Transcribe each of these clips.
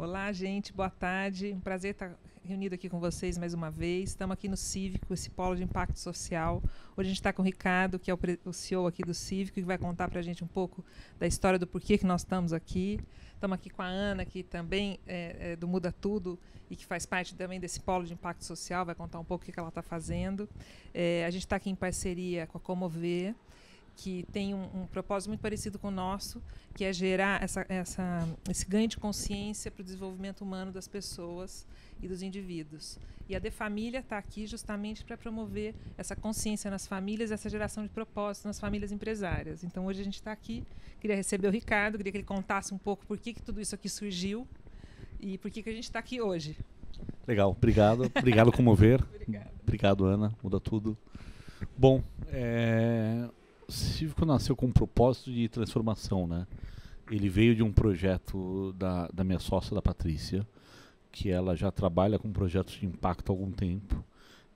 Olá, gente, boa tarde. Um prazer estar reunido aqui com vocês mais uma vez. Estamos aqui no Cívico, esse polo de impacto social. Hoje a gente está com o Ricardo, que é o CEO aqui do Cívico, que vai contar para a gente um pouco da história do porquê que nós estamos aqui. Estamos aqui com a Ana, que também é do Muda Tudo e que faz parte também desse polo de impacto social, vai contar um pouco o que ela está fazendo. A gente está aqui em parceria com a Comover, que tem um propósito muito parecido com o nosso, que é gerar esse ganho de consciência para o desenvolvimento humano das pessoas e dos indivíduos. E a De Família está aqui justamente para promover essa consciência nas famílias, essa geração de propósito nas famílias empresárias. Então, hoje a gente está aqui, queria receber o Ricardo, queria que ele contasse um pouco por que tudo isso aqui surgiu e por que a gente está aqui hoje. Legal, obrigado. Obrigado, Comover. Obrigada. Obrigado, Ana. Muda Tudo. Bom, o Cívico nasceu com um propósito de transformação, né? Ele veio de um projeto da minha sócia, da Patrícia, que ela já trabalha com projetos de impacto há algum tempo.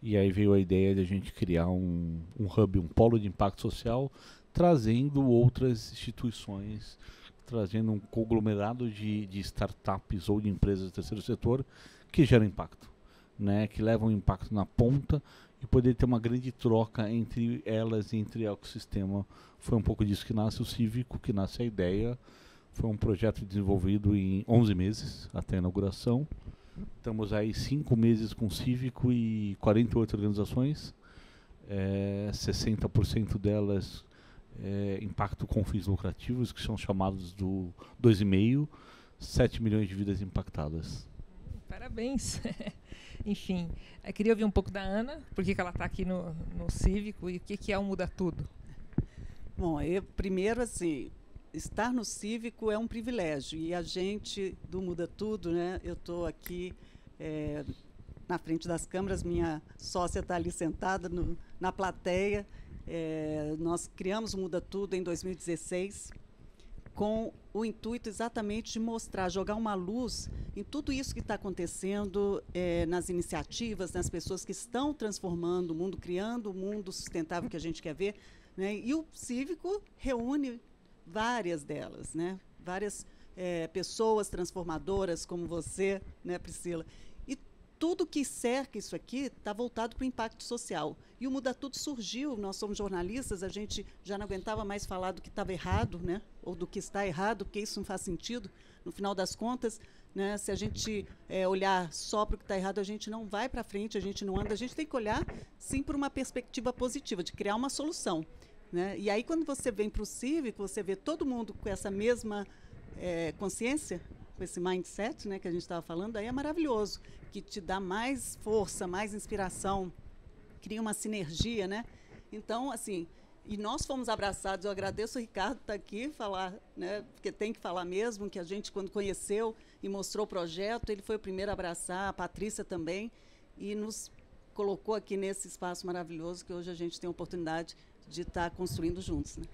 E aí veio a ideia de a gente criar um hub, um polo de impacto social, trazendo outras instituições, trazendo um conglomerado de startups ou de empresas do terceiro setor que geram impacto, né? Que levam impacto na ponta e poder ter uma grande troca entre elas e entre o ecossistema. Foi um pouco disso que nasce o Cívico, que nasce a ideia. Foi um projeto desenvolvido em 11 meses, até a inauguração. Estamos aí 5 meses com o Cívico e 48 organizações. 60% delas impacto com fins lucrativos, que são chamados do 2,5, 7 milhões de vidas impactadas. Parabéns. Enfim, eu queria ouvir um pouco da Ana, por que ela está aqui no Cívico e o que é o Muda Tudo. Bom, primeiro, assim, estar no Cívico é um privilégio. E a gente do Muda Tudo, né? Eu estou aqui na frente das câmeras, minha sócia está ali sentada na plateia. Nós criamos o Muda Tudo em 2016, com o intuito exatamente de mostrar, jogar uma luz em tudo isso que está acontecendo, nas iniciativas, nas pessoas que estão transformando o mundo, criando o mundo sustentável que a gente quer ver, né? E o Cívico reúne várias delas, né? Várias pessoas transformadoras como você, né, Priscila? E tudo que cerca isso aqui está voltado para o impacto social. E o Muda Tudo surgiu, nós somos jornalistas, a gente já não aguentava mais falar do que estava errado, né? Ou do que está errado, porque isso não faz sentido. No final das contas, né, se a gente olhar só para o que está errado, a gente não vai para frente, a gente não anda. A gente tem que olhar, sim, por uma perspectiva positiva, de criar uma solução, né? E aí, quando você vem para o Cívico, você vê todo mundo com essa mesma consciência, com esse mindset, né, que a gente estava falando, aí é maravilhoso, que te dá mais força, mais inspiração, cria uma sinergia, né? Então, assim, e nós fomos abraçados. Eu agradeço o Ricardo estar aqui falar, né, porque tem que falar mesmo, que a gente, quando conheceu e mostrou o projeto, ele foi o primeiro a abraçar, a Patrícia também, e nos colocou aqui nesse espaço maravilhoso que hoje a gente tem a oportunidade de estar construindo juntos, né?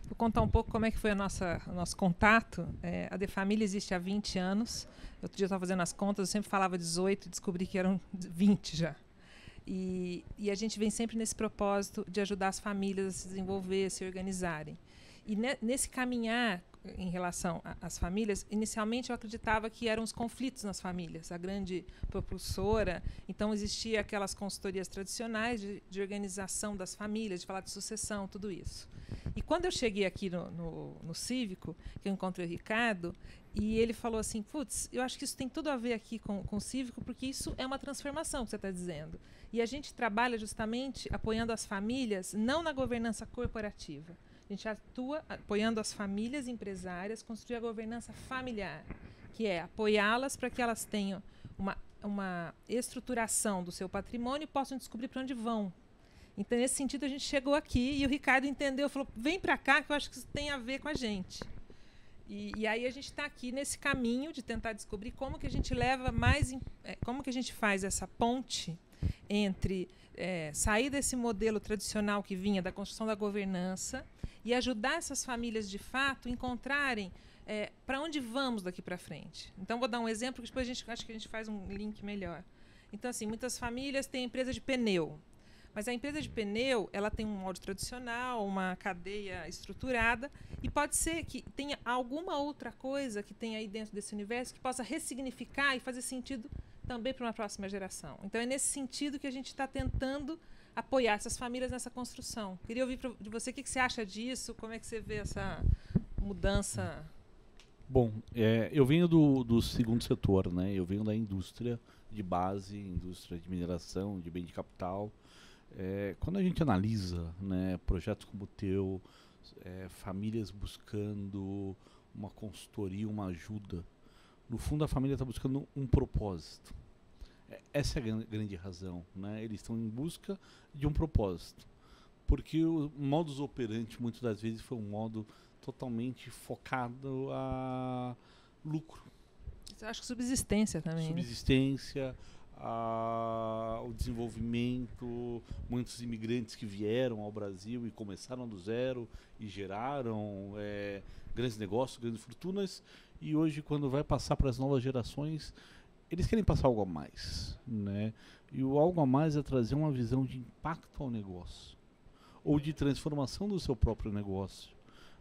Vou contar um pouco como é que foi o nosso contato. A De Família existe há 20 anos. Outro dia eu estava fazendo as contas, eu sempre falava 18 e descobri que eram 20 já. E a gente vem sempre nesse propósito de ajudar as famílias a se desenvolver, a se organizarem. E nesse caminhar em relação às famílias, inicialmente eu acreditava que eram os conflitos nas famílias, a grande propulsora. Então, existia aquelas consultorias tradicionais de organização das famílias, de falar de sucessão, tudo isso. E quando eu cheguei aqui no Cívico, que eu encontrei o Ricardo, e ele falou assim, putz, eu acho que isso tem tudo a ver aqui com o Cívico, porque isso é uma transformação que você está dizendo. E a gente trabalha justamente apoiando as famílias, não na governança corporativa. A gente atua apoiando as famílias empresárias, construir a governança familiar, que é apoiá-las para que elas tenham uma estruturação do seu patrimônio e possam descobrir para onde vão. Então, nesse sentido, a gente chegou aqui e o Ricardo entendeu, falou, vem para cá que eu acho que isso tem a ver com a gente. E aí a gente está aqui nesse caminho de tentar descobrir como que a gente leva como que a gente faz essa ponte entre sair desse modelo tradicional que vinha da construção da governança e ajudar essas famílias, de fato, encontrarem para onde vamos daqui para frente. Então, vou dar um exemplo que depois acho que a gente faz um link melhor. Então, assim, muitas famílias têm empresa de pneu. Mas a empresa de pneu, ela tem um molde tradicional, uma cadeia estruturada, e pode ser que tenha alguma outra coisa que tenha aí dentro desse universo que possa ressignificar e fazer sentido também para uma próxima geração. Então é nesse sentido que a gente está tentando apoiar essas famílias nessa construção. Queria ouvir de você o que você acha disso, como é que você vê essa mudança. Bom, eu venho do segundo setor, né? Eu venho da indústria de base, indústria de mineração, de bem de capital. Quando a gente analisa, né, projetos como o teu, famílias buscando uma consultoria, uma ajuda, no fundo a família está buscando um propósito. Essa é a grande razão, né? Eles estão em busca de um propósito. Porque o modus operandi, muitas das vezes, foi um modo totalmente focado a lucro. Eu acho que subsistência também. Subsistência, o desenvolvimento, muitos imigrantes que vieram ao Brasil e começaram do zero e geraram grandes negócios, grandes fortunas, e hoje, quando vai passar para as novas gerações, eles querem passar algo a mais, né? E o algo a mais é trazer uma visão de impacto ao negócio, ou de transformação do seu próprio negócio,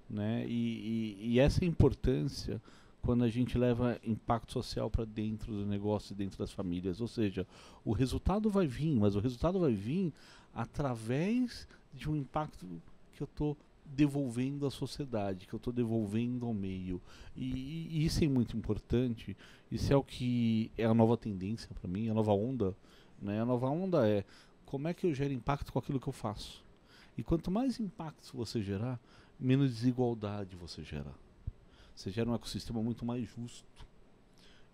né? E essa é a importância quando a gente leva impacto social para dentro do negócio e dentro das famílias. Ou seja, o resultado vai vir, mas o resultado vai vir através de um impacto que eu estou devolvendo à sociedade, que eu estou devolvendo ao meio. E isso é muito importante. Isso é o que é a nova tendência para mim, a nova onda, né? A nova onda é como é que eu gero impacto com aquilo que eu faço. E quanto mais impacto você gerar, menos desigualdade você gera. Você gera um ecossistema muito mais justo.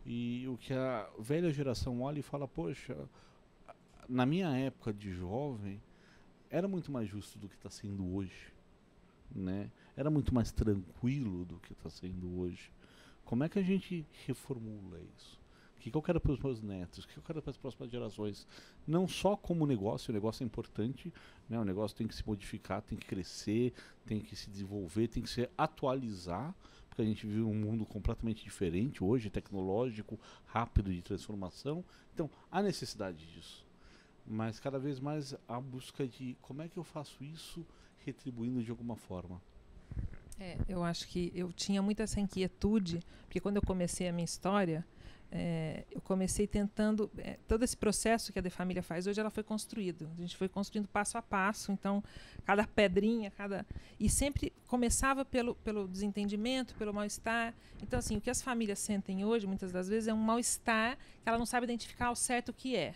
E o que a velha geração olha e fala, poxa, na minha época de jovem, era muito mais justo do que está sendo hoje, né? Era muito mais tranquilo do que está sendo hoje. Como é que a gente reformula isso? O que eu quero para os meus netos? O que eu quero para as próximas gerações? Não só como negócio, o negócio é importante, né? O negócio tem que se modificar, tem que crescer, tem que se desenvolver, tem que se atualizar, porque a gente vive um mundo completamente diferente hoje, tecnológico, rápido de transformação. Então, há necessidade disso. Mas cada vez mais a busca de como é que eu faço isso retribuindo de alguma forma. Eu acho que eu tinha muito essa inquietude, porque quando eu comecei a minha história, eu comecei tentando... todo esse processo que a De Família faz hoje, ela foi construído. A gente foi construindo passo a passo, então, cada pedrinha, e sempre começava pelo desentendimento, pelo mal-estar. Então, assim, o que as famílias sentem hoje, muitas das vezes, é um mal-estar que ela não sabe identificar ao certo o que é.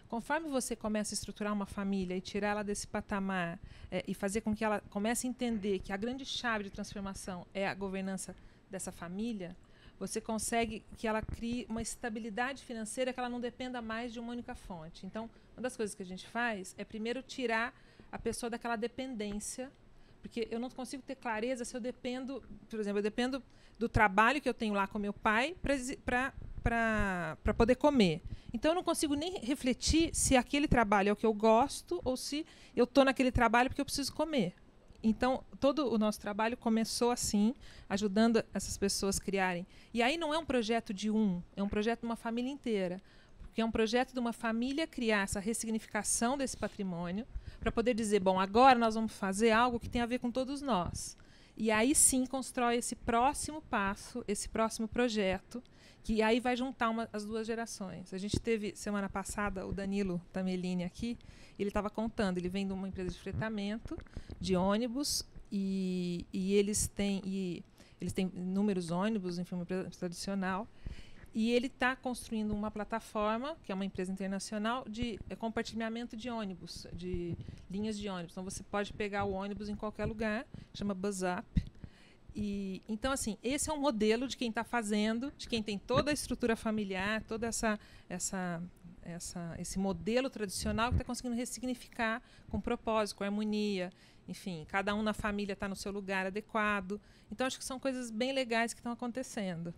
Conforme você começa a estruturar uma família e tirar ela desse patamar e fazer com que ela comece a entender que a grande chave de transformação é a governança dessa família, você consegue que ela crie uma estabilidade financeira que ela não dependa mais de uma única fonte. Então, uma das coisas que a gente faz é primeiro tirar a pessoa daquela dependência, porque eu não consigo ter clareza se eu dependo, por exemplo, eu dependo do trabalho que eu tenho lá com meu pai para poder comer. Então, eu não consigo nem refletir se aquele trabalho é o que eu gosto ou se eu estou naquele trabalho porque eu preciso comer. Então, todo o nosso trabalho começou assim, ajudando essas pessoas a criarem. E aí não é um projeto de é um projeto de uma família inteira. Porque é um projeto de uma família criar essa ressignificação desse patrimônio para poder dizer, bom, agora nós vamos fazer algo que tem a ver com todos nós. E aí sim constrói esse próximo passo, esse próximo projeto, que aí vai juntar as duas gerações. A gente teve, semana passada, o Danilo Tamelini aqui, ele estava contando, ele vem de uma empresa de fretamento, de ônibus, e eles têm inúmeros ônibus, enfim, uma empresa tradicional, e ele está construindo uma plataforma, que é uma empresa internacional, de compartilhamento de ônibus, de linhas de ônibus. Então, você pode pegar o ônibus em qualquer lugar, chama BuzzUp. Então, assim, esse é um modelo de quem está fazendo, de quem tem toda a estrutura familiar, toda esse modelo tradicional que está conseguindo ressignificar com propósito, com harmonia. Enfim, cada um na família está no seu lugar adequado. Então, acho que são coisas bem legais que estão acontecendo.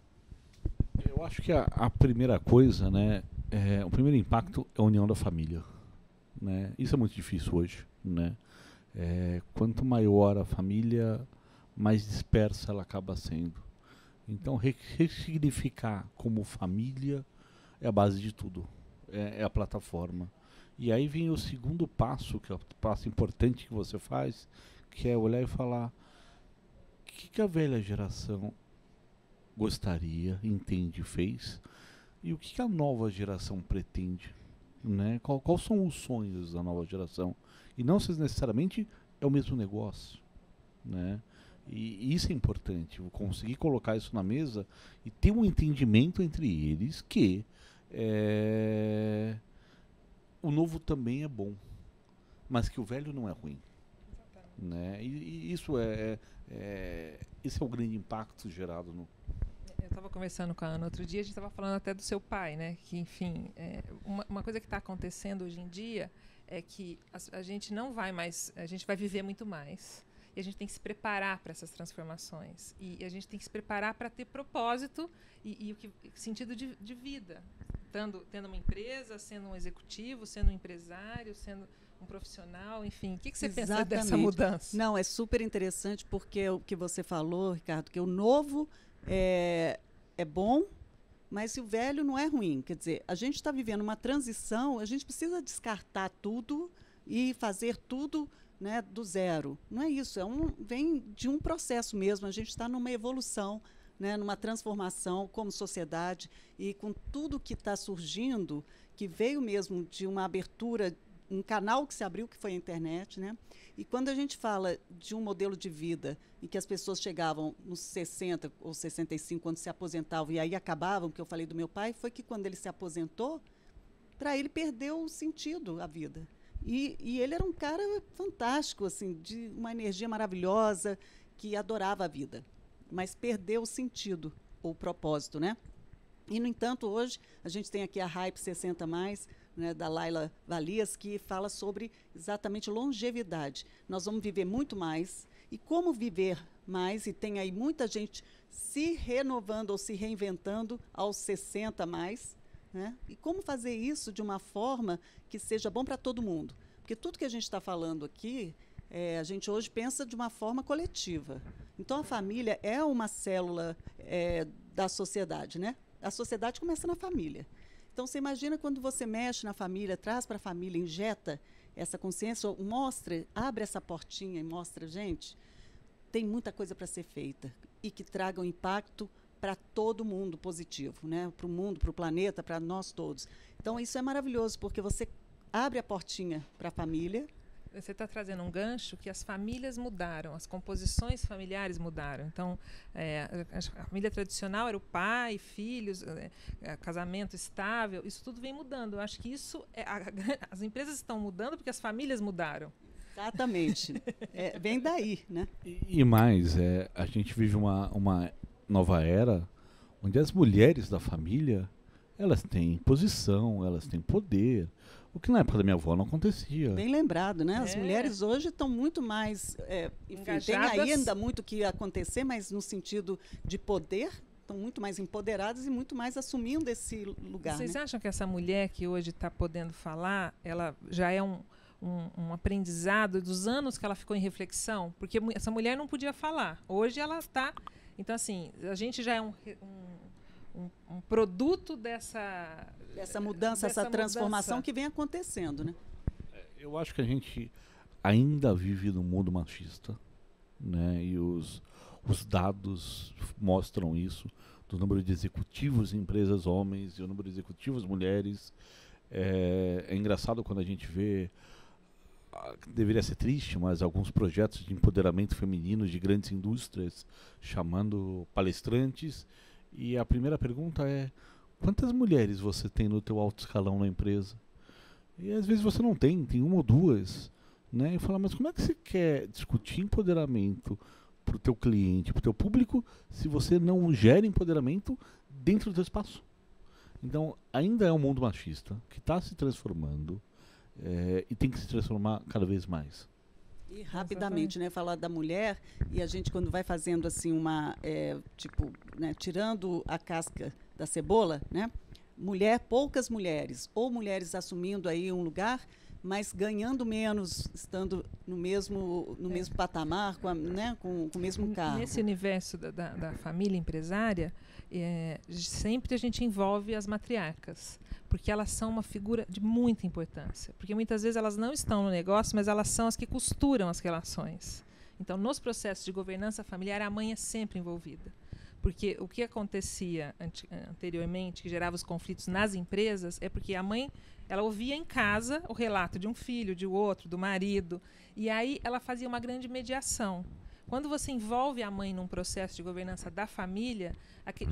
Eu acho que a primeira coisa, né, o primeiro impacto é a união da família, né? Isso é muito difícil hoje, né? Quanto maior a família, mais dispersa ela acaba sendo. Então, ressignificar como família é a base de tudo, é a plataforma. E aí vem o segundo passo, que é o passo importante que você faz, que é olhar e falar: o que a velha geração gostaria, entende, fez, e o que a nova geração pretende, né? Quais são os sonhos da nova geração? E não necessariamente é o mesmo negócio, né? E isso é importante, conseguir colocar isso na mesa e ter um entendimento entre eles que o novo também é bom, mas que o velho não é ruim, né? E isso esse é o grande impacto gerado no... Eu estava conversando com a Ana outro dia, a gente estava falando até do seu pai, né? Que, enfim, uma coisa que está acontecendo hoje em dia é que a gente não vai mais, a gente vai viver muito mais. E a gente tem que se preparar para essas transformações. E a gente tem que se preparar para ter propósito e sentido de vida. Tendo uma empresa, sendo um executivo, sendo um empresário, sendo um profissional, enfim. O que você pensa dessa mudança? Não, é super interessante porque o que você falou, Ricardo, que o novo é bom, mas o velho não é ruim. Quer dizer, a gente está vivendo uma transição, a gente precisa descartar tudo e fazer tudo, né, do zero. Não é isso, vem de um processo mesmo, a gente está numa evolução, né, numa transformação como sociedade e com tudo que está surgindo, que veio mesmo de uma abertura, um canal que se abriu, que foi a internet, né? E quando a gente fala de um modelo de vida em que as pessoas chegavam nos 60 ou 65, quando se aposentavam, e aí acabavam, que eu falei do meu pai, foi que quando ele se aposentou, para ele perdeu o sentido a vida. E ele era um cara fantástico, assim, de uma energia maravilhosa, que adorava a vida, mas perdeu o sentido, ou o propósito, né? E, no entanto, hoje, a gente tem aqui a Hype 60+, né, da Laila Valias, que fala sobre exatamente longevidade. Nós vamos viver muito mais, e como viver mais, e tem aí muita gente se renovando ou se reinventando aos 60+, né? E como fazer isso de uma forma que seja bom para todo mundo? Porque tudo que a gente está falando aqui, a gente hoje pensa de uma forma coletiva. Então, a família é uma célula da sociedade, né? A sociedade começa na família. Então, você imagina quando você mexe na família, traz para a família, injeta essa consciência, mostra, abre essa portinha e mostra, gente, tem muita coisa para ser feita e que traga um impacto para todo mundo positivo, né? Para o mundo, para o planeta, para nós todos. Então, isso é maravilhoso, porque você abre a portinha para a família. Você está trazendo um gancho que as famílias mudaram, as composições familiares mudaram. Então, a família tradicional era o pai, filhos, casamento estável, isso tudo vem mudando. Eu acho que isso, as empresas estão mudando porque as famílias mudaram. Exatamente. Vem daí, né? E mais, a gente vive uma nova era onde as mulheres da família, elas têm posição, elas têm poder, o que na época da minha avó não acontecia. Bem lembrado, né? As mulheres hoje estão muito mais... enfim, tem ainda muito que acontecer, mas no sentido de poder, estão muito mais empoderadas e muito mais assumindo esse lugar. Vocês né? acham que essa mulher que hoje está podendo falar, ela já é um aprendizado dos anos que ela ficou em reflexão? Porque essa mulher não podia falar. Hoje ela está... Então, assim, a gente já é um produto dessa mudança, essa transformação que vem acontecendo, né? Eu acho que a gente ainda vive num mundo machista, né? E os dados mostram isso, do número de executivos em empresas homens e o número de executivos mulheres. É engraçado quando a gente vê, deveria ser triste, mas alguns projetos de empoderamento feminino de grandes indústrias chamando palestrantes, e a primeira pergunta é: quantas mulheres você tem no teu alto escalão na empresa? E às vezes você não tem uma ou duas, né? E fala: mas como é que você quer discutir empoderamento para o teu cliente, para o teu público, se você não gera empoderamento dentro do teu espaço? Então, ainda é um mundo machista que está se transformando, e tem que se transformar cada vez mais. E rapidamente, né, falar da mulher, e a gente quando vai fazendo assim né, tirando a casca da cebola, né, poucas mulheres, ou mulheres assumindo aí um lugar, mas ganhando menos, estando no mesmo patamar, né, com o mesmo cargo. Nesse universo da família empresária, sempre a gente envolve as matriarcas, porque elas são uma figura de muita importância. Porque muitas vezes elas não estão no negócio, mas elas são as que costuram as relações. Então, nos processos de governança familiar, a mãe é sempre envolvida. Porque o que acontecia anteriormente, que gerava os conflitos nas empresas, é porque a mãe, ela ouvia em casa o relato de um filho, de outro, do marido, e aí ela fazia uma grande mediação. Quando você envolve a mãe num processo de governança da família,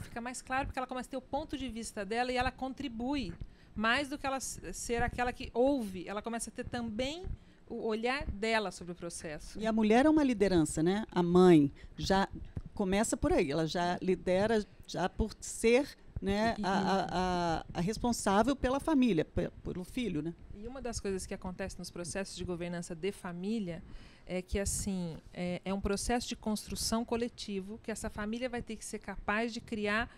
fica mais claro, porque ela começa a ter o ponto de vista dela e ela contribui mais do que ela ser aquela que ouve. Ela começa a ter também o olhar dela sobre o processo. E a mulher é uma liderança, né? A mãe já começa por aí, ela já lidera já por ser, né, a responsável pela família, pelo filho, né? E uma das coisas que acontece nos processos de governança de família é que, assim, é um processo de construção coletivo que essa família vai ter que ser capaz de criar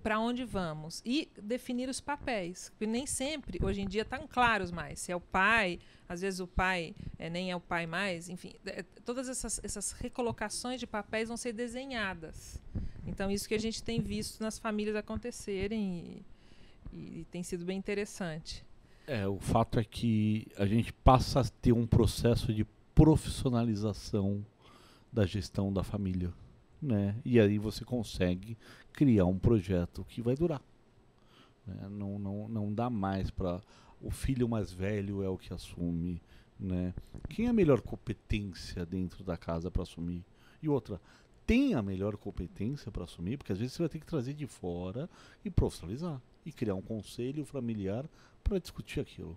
para onde vamos e definir os papéis, porque nem sempre, hoje em dia, estão claros mais. Se é o pai, às vezes o pai nem é o pai mais, enfim, todas essas recolocações de papéis vão ser desenhadas. Então, isso que a gente tem visto nas famílias acontecerem e tem sido bem interessante. O fato é que a gente passa a ter um processo de profissionalização da gestão da família, né? E aí você consegue criar um projeto que vai durar, né? Não dá mais para o filho mais velho é o que assume, né? Quem é a melhor competência dentro da casa para assumir? E outra, tem a melhor competência para assumir, porque às vezes você vai ter que trazer de fora e profissionalizar e criar um conselho familiar para discutir aquilo.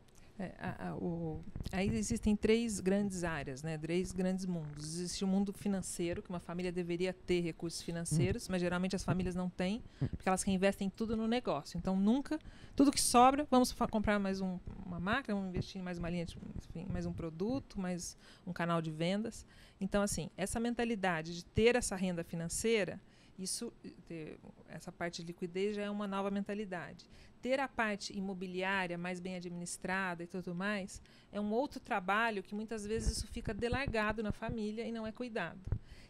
Aí existem 3 grandes áreas, né? 3 grandes mundos. Existe o mundo financeiro, que uma família deveria ter recursos financeiros, mas geralmente as famílias não têm, porque elas reinvestem tudo no negócio. Então, tudo que sobra, vamos comprar mais uma máquina, vamos investir em mais uma linha, enfim, mais um produto, mais um canal de vendas. Então, assim, essa mentalidade de ter essa renda financeira, essa parte de liquidez já é uma nova mentalidade. Ter a parte imobiliária mais bem administrada e tudo mais é um outro trabalho que muitas vezes isso fica delargado na família e não é cuidado.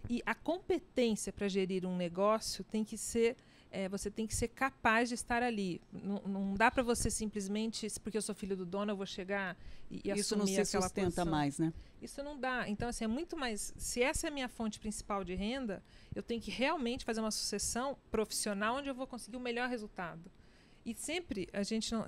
E a competência para gerir um negócio tem que ser, você tem que ser capaz de estar ali. Não dá para você simplesmente, porque eu sou filho do dono, eu vou chegar e isso assumir não se aquela sustenta posição. mais, né? Isso não dá. Então, assim, é muito mais... Se essa é a minha fonte principal de renda, eu tenho que realmente fazer uma sucessão profissional onde eu vou conseguir o melhor resultado. E sempre a gente não...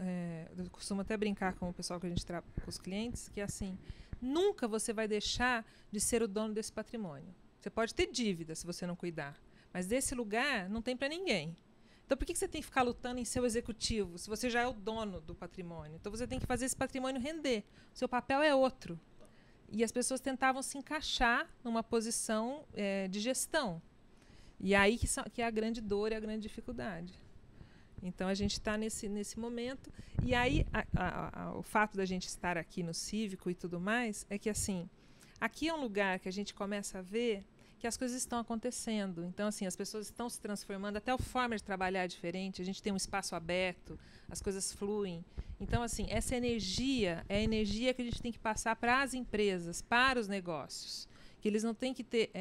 eu costumo até brincar com o pessoal que a gente trabalha com os clientes, que é assim, nunca você vai deixar de ser o dono desse patrimônio. Você pode ter dívida se você não cuidar, mas desse lugar não tem para ninguém. Então, por que você tem que ficar lutando em ser o executivo, se você já é o dono do patrimônio? Então, você tem que fazer esse patrimônio render. O seu papel é outro. E as pessoas tentavam se encaixar numa posição de gestão. E aí que é a grande dor e a grande dificuldade. Então, a gente está nesse momento. E aí, o fato da gente estar aqui no Cívico e tudo mais, é que, assim, aqui é um lugar que a gente começa a ver que as coisas estão acontecendo. Então, assim, as pessoas estão se transformando, até a forma de trabalhar é diferente, a gente tem um espaço aberto, as coisas fluem. Então, assim, essa energia é a energia que a gente tem que passar para as empresas, para os negócios. Que eles não têm que ter,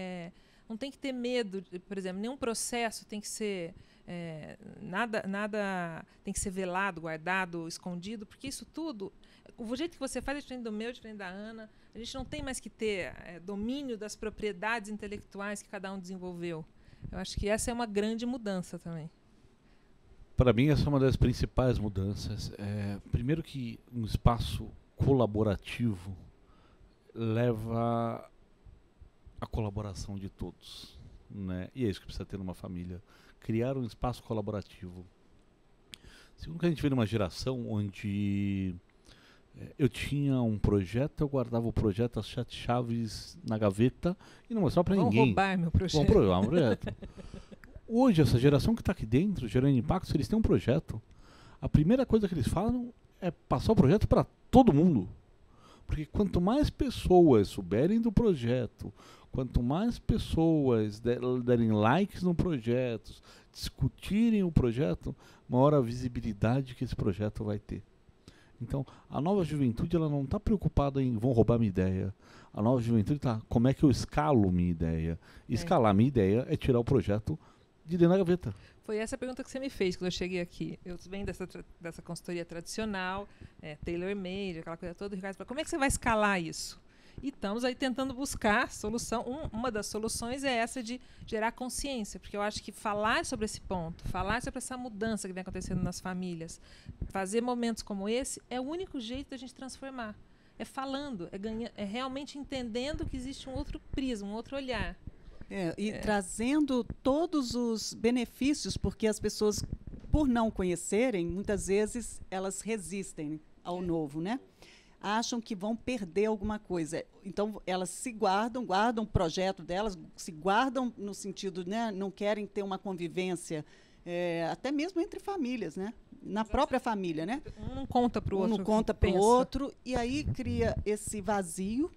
medo, por exemplo, nenhum processo tem que ser... nada tem que ser velado, guardado, escondido, porque isso tudo, o jeito que você faz é diferente do meu, diferente da Ana. A gente não tem mais que ter domínio das propriedades intelectuais que cada um desenvolveu. Eu acho que essa é uma grande mudança também. Para mim, essa é uma das principais mudanças. Primeiro que um espaço colaborativo leva a colaboração de todos, né? E é isso que precisa ter numa família. Criar um espaço colaborativo. Segundo que a gente vê numa geração onde eu tinha um projeto, eu guardava o projeto, as 7 chaves na gaveta e não mostrava para ninguém. Vão roubar meu projeto. Vão roubar um projeto. Hoje, essa geração que está aqui dentro, gerando impacto, se eles têm um projeto, a primeira coisa que eles falam é passar o projeto para todo mundo. Porque quanto mais pessoas souberem do projeto, quanto mais pessoas derem likes no projeto, discutirem o projeto, maior a visibilidade que esse projeto vai ter. Então, a nova juventude ela não está preocupada em vão roubar minha ideia. A nova juventude está como é que eu escalo minha ideia. Escalar minha ideia é tirar o projeto de dentro da gaveta. Foi essa a pergunta que você me fez quando eu cheguei aqui. Eu venho dessa consultoria tradicional, tailor-made, aquela coisa toda. O Ricardo falou, como é que você vai escalar isso? E estamos aí tentando buscar solução. Uma das soluções é essa de gerar consciência, porque eu acho que falar sobre esse ponto, falar sobre essa mudança que vem acontecendo nas famílias, fazer momentos como esse, é o único jeito da gente transformar. É falando, é realmente entendendo que existe um outro prisma, um outro olhar. Trazendo todos os benefícios, porque as pessoas, por não conhecerem, muitas vezes elas resistem ao novo, né? Acham que vão perder alguma coisa. Então, elas se guardam o projeto delas, se guardam no sentido, né, não querem ter uma convivência, até mesmo entre famílias, né? Na própria família, né? Um não conta para o outro. Um não conta para o outro, e aí cria esse vazio,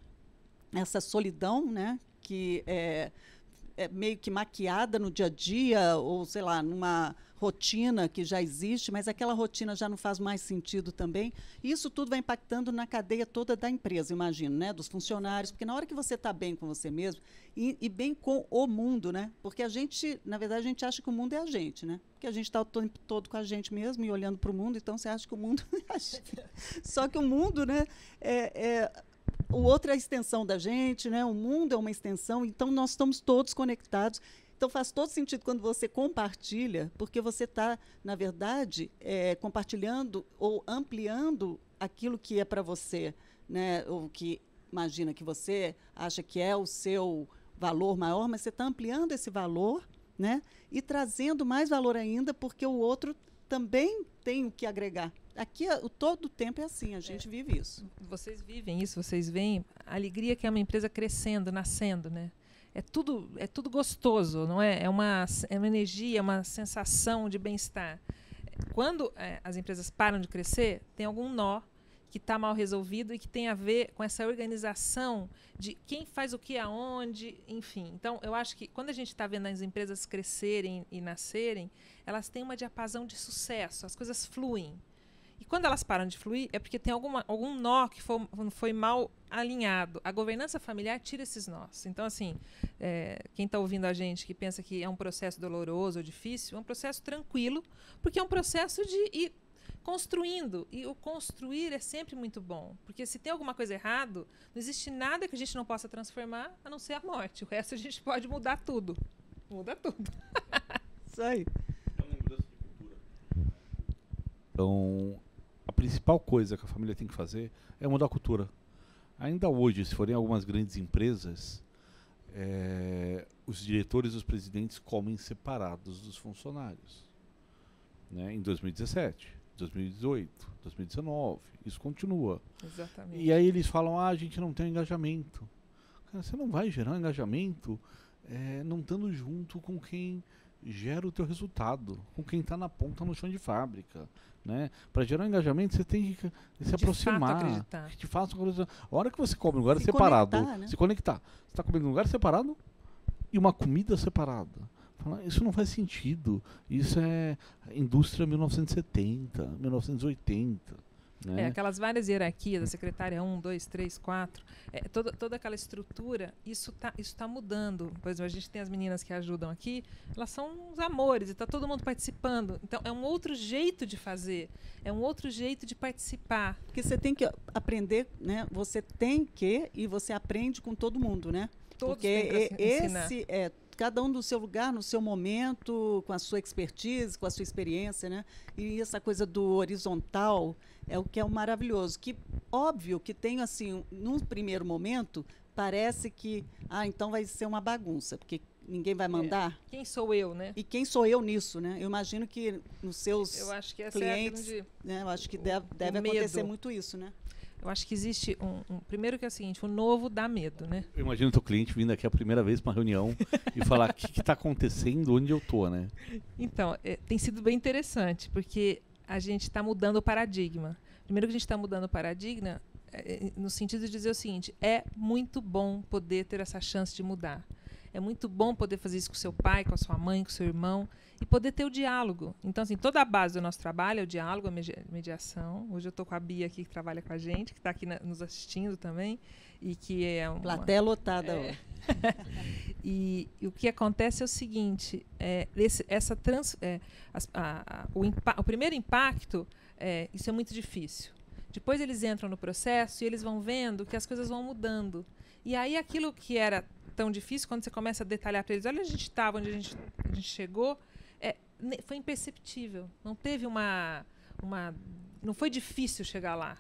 essa solidão, né? Que é meio que maquiada no dia a dia, ou, sei lá, numa rotina que já existe, mas aquela rotina já não faz mais sentido também. E isso tudo vai impactando na cadeia toda da empresa, imagino, né? Dos funcionários, porque na hora que você está bem com você mesmo e bem com o mundo, né? Porque a gente, na verdade, a gente acha que o mundo é a gente, né? Porque a gente está o tempo todo com a gente mesmo e olhando para o mundo, então você acha que o mundo é a gente. Só que o mundo, né, o outro é a extensão da gente, né? O mundo é uma extensão, então nós estamos todos conectados. Então faz todo sentido quando você compartilha, porque você está, na verdade, compartilhando ou ampliando aquilo que é para você, né? Ou que imagina que você acha que é o seu valor maior, mas você está ampliando esse valor, né? E trazendo mais valor ainda, porque o outro também tem o que agregar. Aqui, todo o tempo é assim, a gente vive isso. Vocês vivem isso, vocês veem a alegria que é uma empresa crescendo, nascendo, né? É tudo gostoso, não é? É uma energia, uma sensação de bem-estar. Quando as empresas param de crescer, tem algum nó que está mal resolvido e que tem a ver com essa organização de quem faz o que aonde, enfim. Então, eu acho que quando a gente está vendo as empresas crescerem e nascerem, elas têm uma diapasão de sucesso, as coisas fluem. E quando elas param de fluir, é porque tem algum nó que foi mal alinhado. A governança familiar tira esses nós. Então, assim, quem está ouvindo a gente que pensa que é um processo doloroso ou difícil, é um processo tranquilo, porque é um processo de ir construindo. E o construir é sempre muito bom. Porque se tem alguma coisa errada, não existe nada que a gente não possa transformar, a não ser a morte. O resto a gente pode mudar tudo. Muda tudo. Isso aí. É uma mudança de cultura. Então, a principal coisa que a família tem que fazer é mudar a cultura. Ainda hoje, se forem algumas grandes empresas, os diretores e os presidentes comem separados dos funcionários. Né? Em 2017, 2018, 2019, isso continua. Exatamente. E aí eles falam, a gente não tem engajamento. Cara, você não vai gerar engajamento não estando junto com quem gera o teu resultado, com quem está na ponta no chão de fábrica. Né? Para gerar engajamento, você tem que se aproximar. Que te faça a hora que você come em lugar separado, né? se conectar. Você está comendo em lugar separado e uma comida separada. Isso não faz sentido. Isso é indústria 1970, 1980. Né? Aquelas várias hierarquias, a secretária 1, 2, 3, 4, toda aquela estrutura, isso tá mudando. Por exemplo, a gente tem as meninas que ajudam aqui, elas são uns amores, e está todo mundo participando. Então, é um outro jeito de fazer, é um outro jeito de participar. Porque você tem que aprender, né? Você tem que, e você aprende com todo mundo, né? Todos porque esse cada um do seu lugar, no seu momento, com a sua expertise, com a sua experiência, né? E essa coisa do horizontal é o que é o maravilhoso. Que, óbvio, que tem, assim, num primeiro momento, parece que, então vai ser uma bagunça, porque ninguém vai mandar. Quem sou eu, né? E quem sou eu nisso, né? Eu imagino que nos seus eu acho que essa clientes, é a grande, né? Eu acho que deve acontecer muito isso, né? Eu acho que existe primeiro que é o seguinte, o novo dá medo, né? Eu imagino o teu cliente vindo aqui a primeira vez para uma reunião e falar o que está acontecendo, onde eu tô, né? Então, tem sido bem interessante, porque a gente está mudando o paradigma. Primeiro que a gente está mudando o paradigma no sentido de dizer o seguinte, é muito bom poder ter essa chance de mudar. É muito bom poder fazer isso com o seu pai, com a sua mãe, com o seu irmão, e poder ter o diálogo. Então, assim, toda a base do nosso trabalho é o diálogo, a mediação. Hoje eu estou com a Bia aqui, que trabalha com a gente, que está aqui nos assistindo também, e que é uma... Plateia lotada. E o que acontece é o seguinte, o primeiro impacto, isso é muito difícil. Depois eles entram no processo e eles vão vendo que as coisas vão mudando. E aí aquilo que era tão difícil, quando você começa a detalhar para eles, olha onde a gente estava, onde a gente chegou, foi imperceptível. Não teve não foi difícil chegar lá.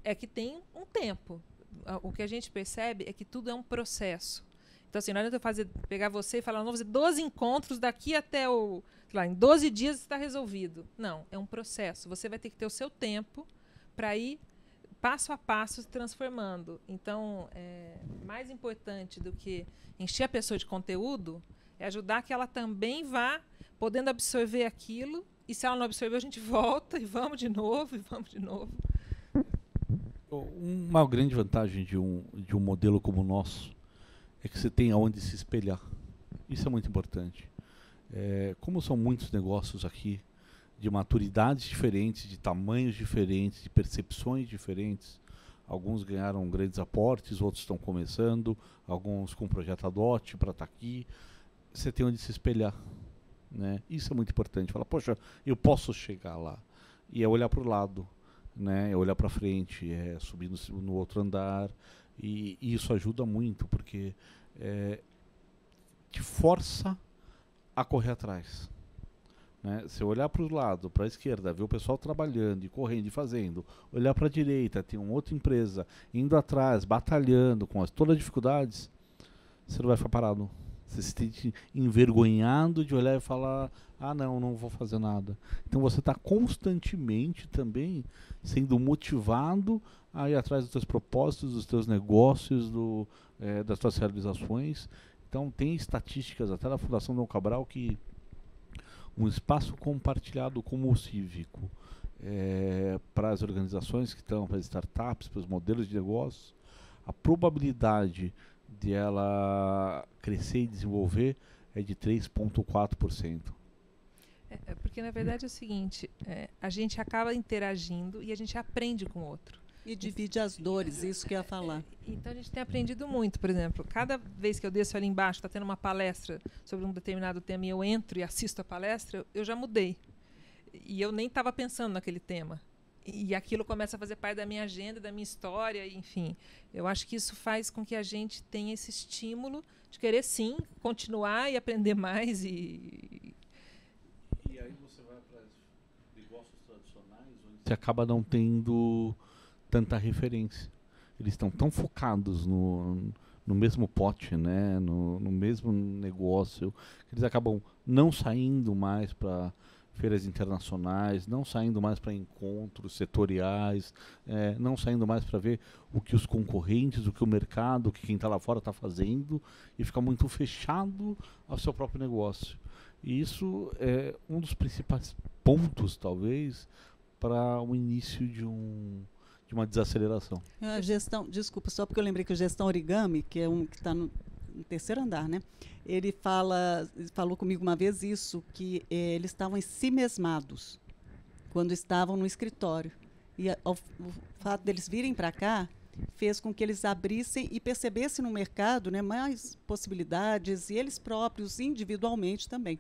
É que tem um tempo. O que a gente percebe é que tudo é um processo. Então, assim, não adianta pegar você e falar, vamos fazer 12 encontros daqui até em 12 dias está resolvido. Não, é um processo. Você vai ter que ter o seu tempo para ir passo a passo se transformando. Então, mais importante do que encher a pessoa de conteúdo é ajudar que ela também vá podendo absorver aquilo, e se ela não absorver, a gente volta e vamos de novo, e vamos de novo. Uma grande vantagem de um modelo como o nosso é que você tem aonde se espelhar. Isso é muito importante. Como são muitos negócios aqui, de maturidades diferentes, de tamanhos diferentes, de percepções diferentes, alguns ganharam grandes aportes, outros estão começando, alguns com projeto ADOT para estar aqui. Você tem onde se espelhar, né? Isso é muito importante. Falar, poxa, eu posso chegar lá. E é olhar para o lado, né? É olhar para frente, é subir no outro andar. E isso ajuda muito, porque te força a correr atrás. Né? Se eu olhar para o lado, para a esquerda, ver o pessoal trabalhando e correndo e fazendo, olhar para a direita, tem uma outra empresa indo atrás, batalhando com todas as dificuldades, você não vai ficar parado. Você se sente envergonhado de olhar e falar, não vou fazer nada. Então você está constantemente também sendo motivado a ir atrás dos teus propósitos, dos teus negócios, das tuas realizações. Então tem estatísticas até da Fundação Dom Cabral que um espaço compartilhado como o cívico para as organizações que estão, para as startups, para os modelos de negócios, a probabilidade de ela crescer e desenvolver é de 3,4%. Porque, na verdade, é o seguinte, a gente acaba interagindo e a gente aprende com o outro. E divide as dores, isso que eu ia falar. Então, a gente tem aprendido muito. Por exemplo, cada vez que eu desço ali embaixo, está tendo uma palestra sobre um determinado tema e eu entro e assisto a palestra, eu já mudei. E eu nem estava pensando naquele tema. E aquilo começa a fazer parte da minha agenda, da minha história, enfim. Eu acho que isso faz com que a gente tenha esse estímulo de querer, sim, continuar e aprender mais. E aí você vai para os negócios tradicionais, onde você acaba não tendo tanta referência. Eles estão tão focados no mesmo pote, né? no mesmo negócio, que eles acabam não saindo mais para feiras internacionais, não saindo mais para encontros setoriais, não saindo mais para ver o que os concorrentes, o que o mercado, o que quem está lá fora está fazendo, e fica muito fechado ao seu próprio negócio. E isso é um dos principais pontos, talvez, para o início de uma desaceleração. A gestão, desculpa, só porque eu lembrei que a gestão origami, que é um que está no terceiro andar, né? Ele falou comigo uma vez isso, que eles estavam em si mesmados quando estavam no escritório. E o fato deles virem para cá fez com que eles abrissem e percebessem no mercado, né, mais possibilidades, e eles próprios, individualmente, também.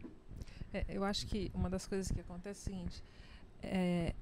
Eu acho que uma das coisas que acontece é o seguinte,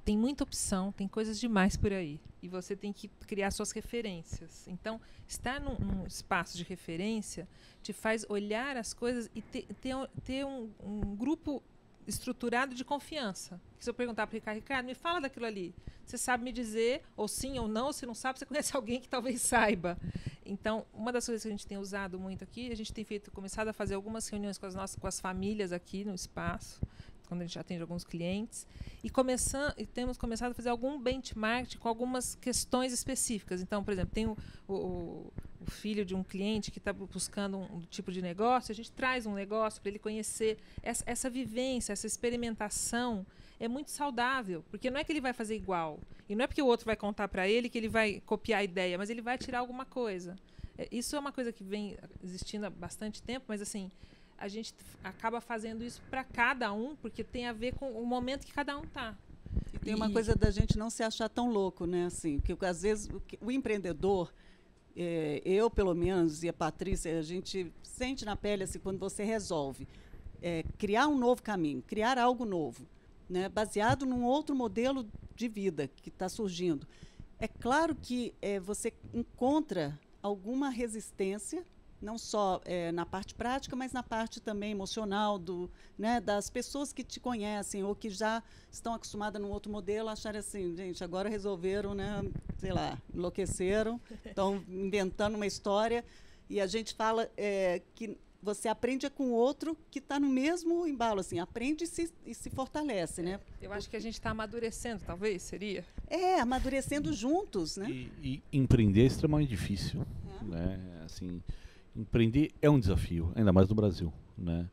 tem muita opção, tem coisas demais por aí, e você tem que criar suas referências. Então, estar num espaço de referência te faz olhar as coisas e ter um grupo estruturado de confiança. Se eu perguntar para o Ricardo, me fala daquilo ali, você sabe me dizer, ou sim ou não, se não sabe, você conhece alguém que talvez saiba. Então, uma das coisas que a gente tem usado muito aqui, a gente tem começado a fazer algumas reuniões com as famílias aqui no espaço, quando a gente atende alguns clientes, e temos começado a fazer algum benchmark com algumas questões específicas. Então, por exemplo, tem o filho de um cliente que está buscando um tipo de negócio, a gente traz um negócio para ele conhecer. Essa vivência, essa experimentação é muito saudável, porque não é que ele vai fazer igual, e não é porque o outro vai contar para ele que ele vai copiar a ideia, mas ele vai tirar alguma coisa. Isso é uma coisa que vem existindo há bastante tempo, mas assim, a gente acaba fazendo isso para cada um, porque tem a ver com o momento que cada um está. E tem uma coisa da gente não se achar tão louco, né? Assim, porque às vezes o empreendedor, eu pelo menos, e a Patrícia, a gente sente na pele assim, quando você resolve criar um novo caminho, criar algo novo, né? Baseado num outro modelo de vida que está surgindo. É claro que você encontra alguma resistência, não só na parte prática, mas na parte também emocional né, das pessoas que te conhecem ou que já estão acostumadas num outro modelo, acharem assim, gente, agora resolveram, né, sei lá, enlouqueceram, estão inventando uma história, e a gente fala que você aprende com o outro que está no mesmo embalo, assim, aprende e se fortalece, né? Eu acho que a gente está amadurecendo, talvez, seria? Amadurecendo juntos, né? E empreender é extremamente difícil, né? Assim, empreender é um desafio, ainda mais no Brasil, né?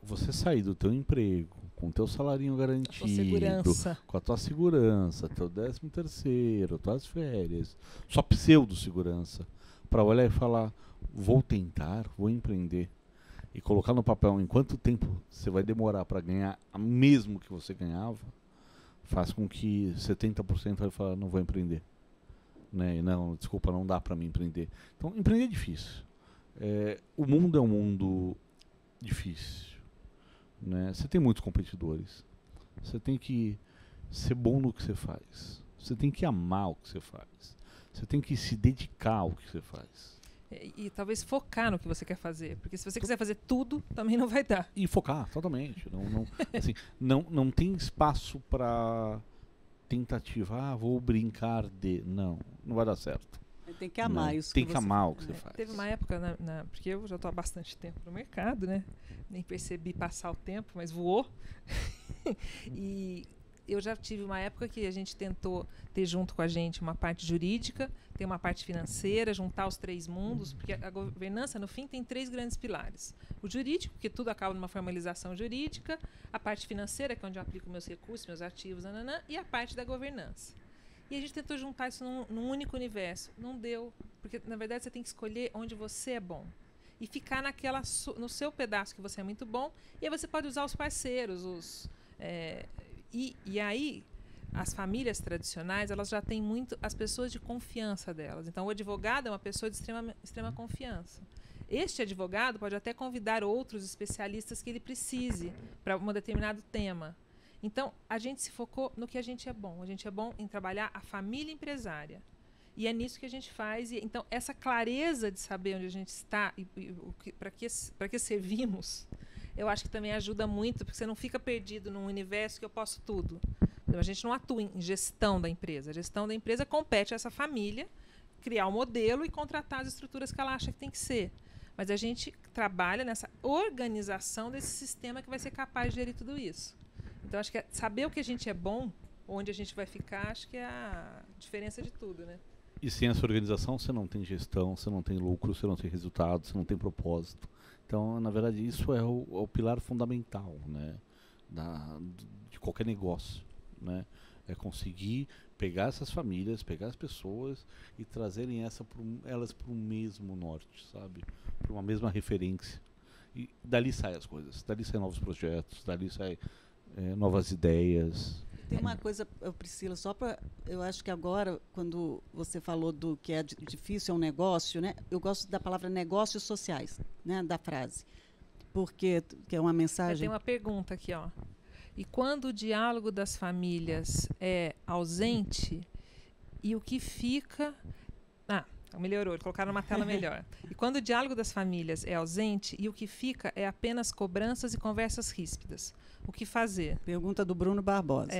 Você sair do teu emprego, com o teu salarinho garantido, com a tua segurança, teu 13º, tuas férias, sua pseudo-segurança, para olhar e falar, vou tentar, vou empreender, e colocar no papel em quanto tempo você vai demorar para ganhar o mesmo que você ganhava, faz com que 70% vai falar, não vou empreender. Né? Não, desculpa, não dá para mim empreender. Então, empreender é difícil. O mundo é um mundo difícil. Né? Você tem muitos competidores. Você tem que ser bom no que você faz. Você tem que amar o que você faz. Você tem que se dedicar ao que você faz. E talvez focar no que você quer fazer. Porque se você quiser fazer tudo, também não vai dar. E focar, totalmente. Assim, não tem espaço para tentativa, vou brincar de... Não vai dar certo. Tem que amar isso. Tem que amar o que você faz. Teve uma época, porque eu já estou há bastante tempo no mercado, né? Nem percebi passar o tempo, mas voou. E eu já tive uma época que a gente tentou ter junto com a gente uma parte jurídica, ter uma parte financeira, juntar os 3 mundos, porque a governança, no fim, tem 3 grandes pilares. O jurídico, porque tudo acaba numa formalização jurídica, a parte financeira, que é onde eu aplico meus recursos, meus ativos, e a parte da governança. E a gente tentou juntar isso num único universo. Não deu, porque, na verdade, você tem que escolher onde você é bom. E ficar no seu pedaço que você é muito bom, e aí você pode usar os parceiros, e aí, as famílias tradicionais, elas já têm muito as pessoas de confiança delas. Então, o advogado é uma pessoa de extrema confiança. Este advogado pode até convidar outros especialistas que ele precise para um determinado tema. Então, a gente se focou no que a gente é bom. A gente é bom em trabalhar a família empresária. E é nisso que a gente faz. Então, essa clareza de saber onde a gente está e para que servimos, eu acho que também ajuda muito, porque você não fica perdido num universo que eu posso tudo. Então, a gente não atua em gestão da empresa. A gestão da empresa compete a essa família criar um modelo e contratar as estruturas que ela acha que tem que ser. Mas a gente trabalha nessa organização desse sistema que vai ser capaz de gerir tudo isso. Então, acho que saber o que a gente é bom, onde a gente vai ficar, acho que é a diferença de tudo, né? E sem essa organização, você não tem gestão, você não tem lucro, você não tem resultado, você não tem propósito. Então, na verdade, isso é o pilar fundamental, né, de qualquer negócio, né? É conseguir pegar essas famílias, pegar as pessoas e trazerem elas para o mesmo norte, sabe? Para uma mesma referência. E dali saem as coisas, dali saem novos projetos, dali saem novas ideias. Tem uma coisa, Priscila, só para... Eu acho que agora, quando você falou do que é difícil, é um negócio, né? Eu gosto da palavra negócios sociais, né? Da frase. Porque que é uma mensagem... Tem uma pergunta aqui, ó. E quando o diálogo das famílias é ausente, e o que fica... melhorou, colocaram uma tela melhor. E quando o diálogo das famílias é ausente, e o que fica é apenas cobranças e conversas ríspidas. O que fazer? Pergunta do Bruno Barbosa.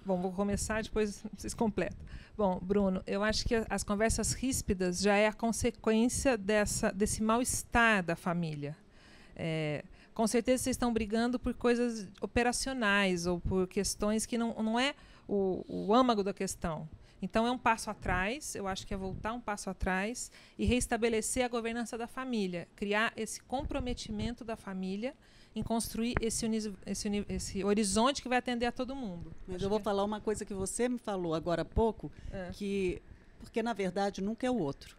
Bom, vou começar, depois vocês completam. Bom, Bruno, eu acho que as conversas ríspidas já é a consequência desse mal-estar da família. Com certeza vocês estão brigando por coisas operacionais ou por questões que não é o âmago da questão. Então, é um passo atrás, eu acho que é voltar um passo atrás e reestabelecer a governança da família, criar esse comprometimento da família em construir esse horizonte que vai atender a todo mundo. Mas eu vou falar uma coisa que você me falou agora há pouco, que porque, na verdade, nunca é o outro.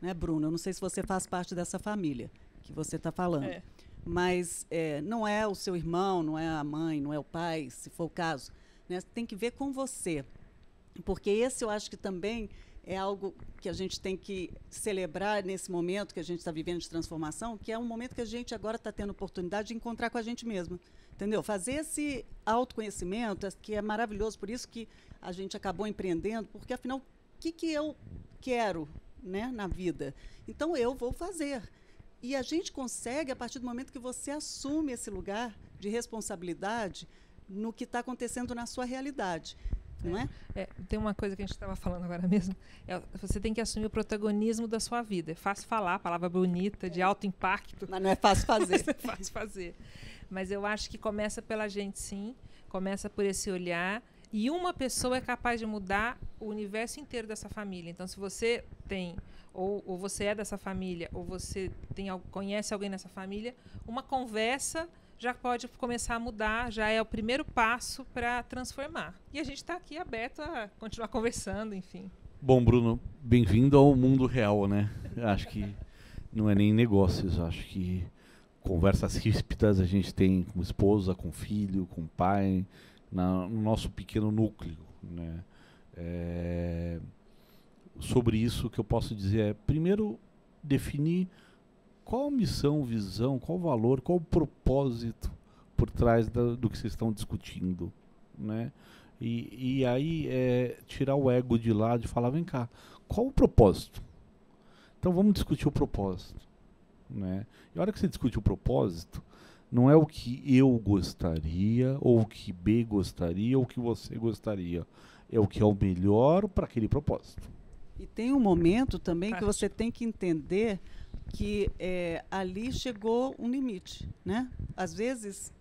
Né, Bruno? Eu não sei se você faz parte dessa família que você está falando. Mas não é o seu irmão, não é a mãe, não é o pai, se for o caso. Né? Tem que ver com você. Porque esse eu acho que também é algo que a gente tem que celebrar nesse momento que a gente está vivendo de transformação, que é um momento que a gente agora está tendo oportunidade de encontrar com a gente mesmo. Entendeu? Fazer esse autoconhecimento, que é maravilhoso, por isso que a gente acabou empreendendo, porque, afinal, o que eu quero, né, na vida? Então, eu vou fazer. E a gente consegue a partir do momento que você assume esse lugar de responsabilidade no que está acontecendo na sua realidade. Não é? Tem uma coisa que a gente estava falando agora mesmo. Você tem que assumir o protagonismo da sua vida. É fácil falar, palavra bonita, de alto impacto. Mas não é fácil fazer. Não é fácil fazer. Mas eu acho que começa pela gente, sim. Começa por esse olhar. E uma pessoa é capaz de mudar o universo inteiro dessa família. Então, se você tem, ou você é dessa família, ou você conhece alguém nessa família, uma conversa já pode começar a mudar, já é o primeiro passo para transformar. E a gente está aqui aberto a continuar conversando, enfim. Bom, Bruno, bem-vindo ao mundo real, né? Acho que não é nem negócios, acho que conversas ríspidas a gente tem com esposa, com filho, com pai, no nosso pequeno núcleo, né? Sobre isso, o que eu posso dizer é, primeiro, definir qual a missão, visão, qual o valor, qual o propósito por trás do que vocês estão discutindo, né? E aí tirar o ego de lado e falar, vem cá, qual o propósito? Então vamos discutir o propósito, né? E a hora que você discute o propósito, não é o que eu gostaria, ou o que B gostaria, ou o que você gostaria. É o que é o melhor para aquele propósito. E tem um momento também que você tem que entender que ali chegou um limite, né? Às vezes...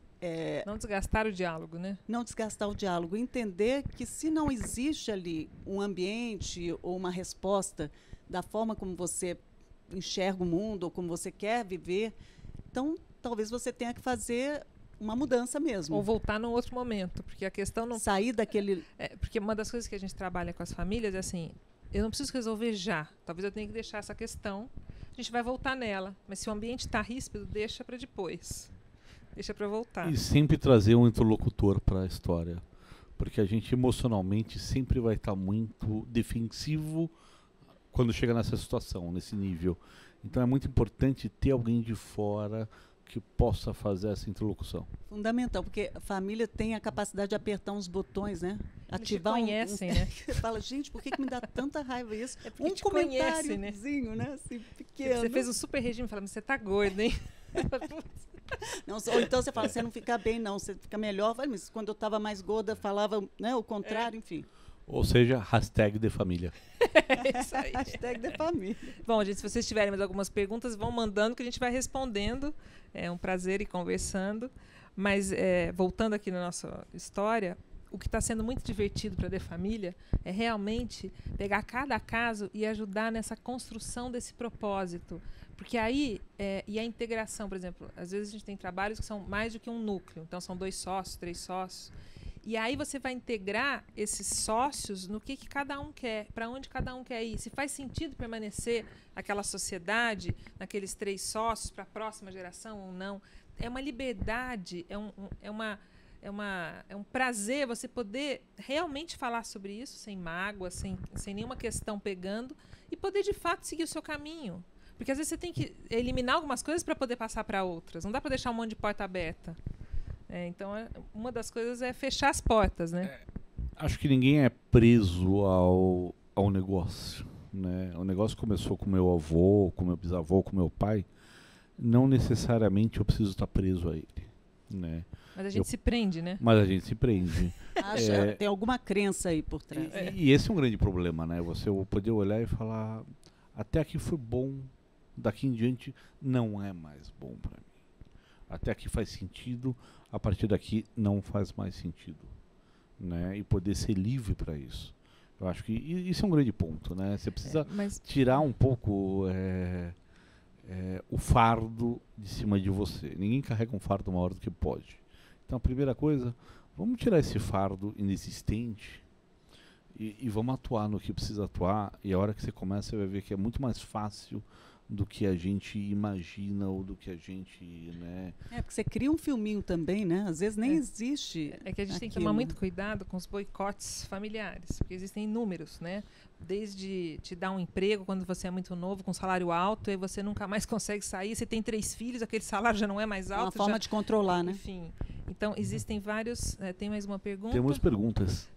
não desgastar o diálogo, né? Não desgastar o diálogo. Entender que se não existe ali um ambiente ou uma resposta da forma como você enxerga o mundo ou como você quer viver, então talvez você tenha que fazer uma mudança mesmo. Ou voltar num outro momento, porque a questão não... Sair daquele... porque uma das coisas que a gente trabalha com as famílias é assim, eu não preciso resolver já, talvez eu tenha que deixar essa questão, a gente vai voltar nela, mas se o ambiente está ríspido, deixa para depois. Deixa para voltar. E sempre trazer um interlocutor para a história, porque a gente emocionalmente sempre vai estar muito defensivo quando chega nessa situação, nesse nível. Então é muito importante ter alguém de fora que possa fazer essa interlocução. Fundamental, porque a família tem a capacidade de apertar uns botões, né? Eles ativar conhecem, né? Você fala, gente, por que me dá tanta raiva isso? Um comentáriozinho, né? Assim, pequeno. Você fez um super regime e fala, mas você tá gordo, hein? Não, ou então você fala, você não fica bem, não, você fica melhor. Mas quando eu estava mais gorda, falava, né, o contrário, enfim. Ou seja, hashtag de família. Isso aí. Hashtag de família. Bom, gente, se vocês tiverem mais algumas perguntas, vão mandando que a gente vai respondendo. É um prazer ir conversando. Mas, voltando aqui na nossa história, o que está sendo muito divertido para a De Família é realmente pegar cada caso e ajudar nessa construção desse propósito. Porque aí, e a integração, por exemplo, às vezes a gente tem trabalhos que são mais do que um núcleo. Então, são 2 sócios, 3 sócios. E aí você vai integrar esses sócios no que cada um quer, para onde cada um quer ir. Se faz sentido permanecer aquela sociedade, naqueles 3 sócios, para a próxima geração ou não. É uma liberdade, é um prazer você poder realmente falar sobre isso, sem mágoa, sem nenhuma questão pegando, e poder, de fato, seguir o seu caminho. Porque às vezes você tem que eliminar algumas coisas para poder passar para outras. Não dá para deixar um monte de porta aberta. Então, uma das coisas é fechar as portas, né? Acho que ninguém é preso ao negócio, né? O negócio começou com meu avô, com meu bisavô, com meu pai. Não necessariamente eu preciso estar preso a ele, né? Mas a gente se prende, né? Mas a gente se prende. Tem alguma crença aí por trás. E esse é um grande problema, né? Você poder olhar e falar, até aqui foi bom, daqui em diante não é mais bom para mim. Até aqui faz sentido, a partir daqui não faz mais sentido, né? E poder ser livre para isso. Eu acho que isso é um grande ponto, né? Você precisa tirar um pouco o fardo de cima de você. Ninguém carrega um fardo maior do que pode. Então, a primeira coisa, vamos tirar esse fardo inexistente e vamos atuar no que precisa atuar, e a hora que você começa, você vai ver que é muito mais fácil do que a gente imagina ou do que a gente, né? Porque você cria um filminho também, né? Às vezes nem existe. É que a gente tem que tomar muito cuidado com os boicotes familiares, porque existem inúmeros, né? Desde te dar um emprego quando você é muito novo, com salário alto, e você nunca mais consegue sair, você tem 3 filhos, aquele salário já não é mais alto. Uma forma de controlar, né? Enfim. Então, existem vários... tem mais uma pergunta? Temos perguntas.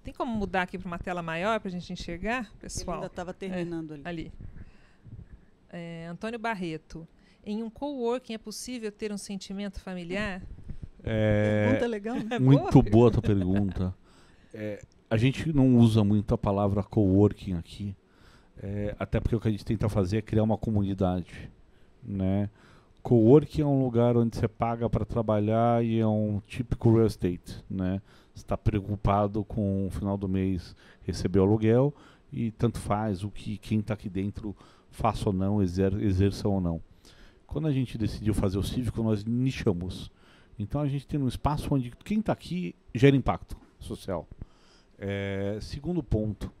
Tem como mudar aqui para uma tela maior para a gente enxergar, pessoal? Ele ainda estava terminando ali. Antônio Barreto. Em um coworking é possível ter um sentimento familiar? Pergunta legal, né? Muito boa a tua pergunta. A gente não usa muito a palavra coworking aqui, até porque o que a gente tenta fazer é criar uma comunidade, né? Coworking é um lugar onde você paga para trabalhar e é um típico real estate, né? Você está preocupado com o final do mês receber o aluguel e tanto faz o que quem está aqui dentro faça ou não, exerça ou não. Quando a gente decidiu fazer o cívico, nós nichamos. Então a gente tem um espaço onde quem está aqui gera impacto social. Segundo ponto,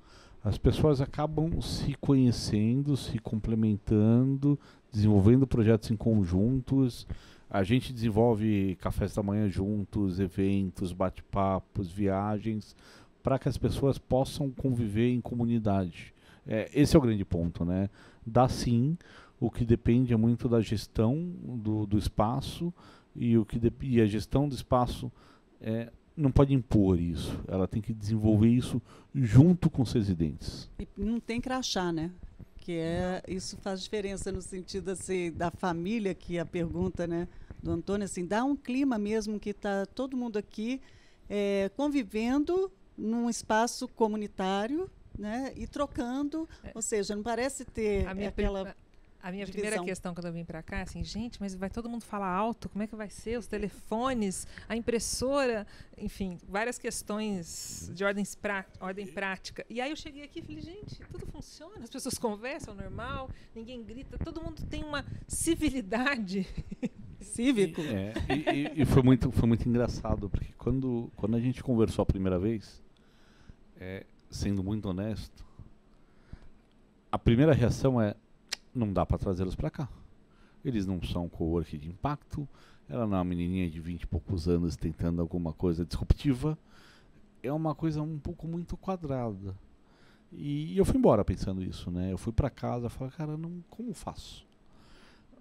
as pessoas acabam se conhecendo, se complementando, desenvolvendo projetos em conjuntos. A gente desenvolve cafés da manhã juntos, eventos, bate-papos, viagens, para que as pessoas possam conviver em comunidade. Esse é o grande ponto, né? Dá sim, o que depende é muito da gestão do espaço, e a gestão do espaço não pode impor isso, ela tem que desenvolver isso junto com os residentes. E não tem crachá, né? Isso faz diferença no sentido assim, da família, que a pergunta, né, do Antônio, assim, dá um clima mesmo que está todo mundo aqui convivendo num espaço comunitário, né, e trocando, ou seja, não parece ter aquela... A minha primeira questão quando eu vim para cá, assim, gente, mas vai todo mundo falar alto? Como é que vai ser? Os telefones, a impressora, enfim, várias questões de ordem prática. E aí eu cheguei aqui e falei, gente, tudo funciona, as pessoas conversam normal, ninguém grita, todo mundo tem uma civilidade. Cívico. E foi muito engraçado, porque quando a gente conversou a primeira vez, sendo muito honesto, a primeira reação não dá para trazê-los para cá. Eles não são coworking de impacto, ela não é uma menininha de 20 e poucos anos tentando alguma coisa disruptiva, é uma coisa um pouco muito quadrada. E eu fui embora pensando isso, né? Eu fui para casa e falei, cara, como faço?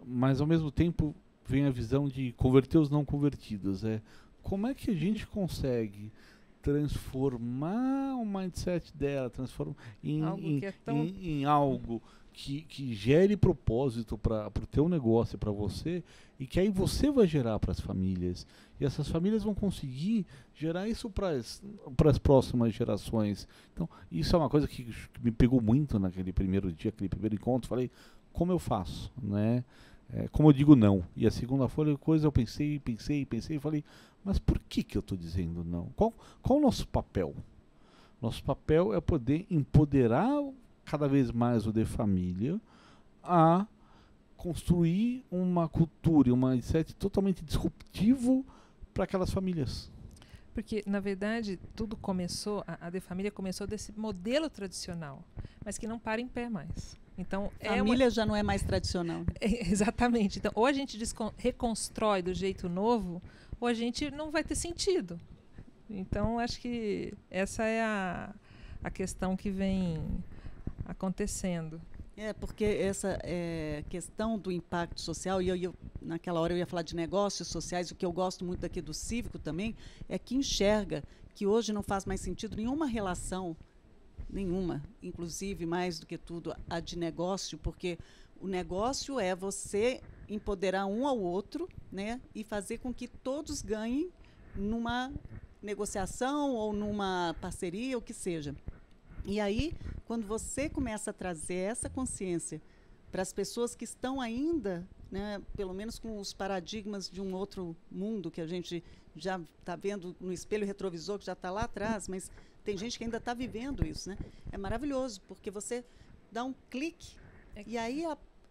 Mas ao mesmo tempo vem a visão de converter os não convertidos. Como é que a gente consegue transformar o mindset dela, transformar em algo que gere propósito para o teu negócio, para você, e que aí você vai gerar para as famílias. E essas famílias vão conseguir gerar isso para as próximas gerações. Então, isso é uma coisa que me pegou muito naquele primeiro dia, aquele primeiro encontro. Falei, como eu faço, né? Como eu digo não. E a segunda coisa eu pensei e falei, mas por que eu estou dizendo não? Qual o nosso papel? Nosso papel é poder empoderar cada vez mais o de família a construir uma cultura, um mindset totalmente disruptivo para aquelas famílias. Porque, na verdade, tudo começou, a De Família começou desse modelo tradicional, mas que não para em pé mais. Então, família já não é mais tradicional. Exatamente. Então, ou a gente reconstrói do jeito novo, ou a gente não vai ter sentido. Então, acho que essa é a questão que vem acontecendo. Porque essa questão do impacto social, e naquela hora eu ia falar de negócios sociais, o que eu gosto muito daqui do Cívico também, é que enxerga que hoje não faz mais sentido nenhuma relação, inclusive mais do que tudo a de negócio, porque o negócio é você empoderar um ao outro, né, e fazer com que todos ganhem numa negociação ou numa parceria, o que seja. E aí, quando você começa a trazer essa consciência para as pessoas que estão ainda, né, pelo menos com os paradigmas de um outro mundo que a gente já está vendo no espelho retrovisor, que já está lá atrás, mas tem gente que ainda está vivendo isso, né? É maravilhoso, porque você dá um clique e aí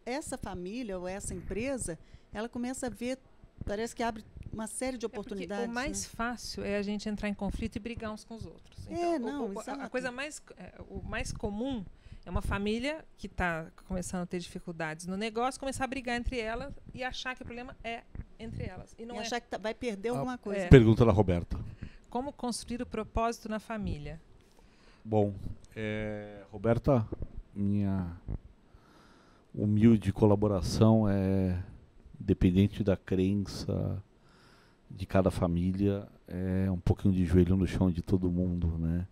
essa família ou essa empresa, ela começa a ver, parece que abre uma série de oportunidades. Porque o mais fácil é a gente entrar em conflito e brigar uns com os outros. A coisa o mais comum é uma família que está começando a ter dificuldades no negócio, começar a brigar entre elas e achar que o problema é entre elas. E não achar que vai perder alguma coisa. Pergunta da Roberta. Como construir o propósito na família? Bom, Roberta, minha humilde colaboração é, independente da crença de cada família, é um pouquinho de joelho no chão de todo mundo, né?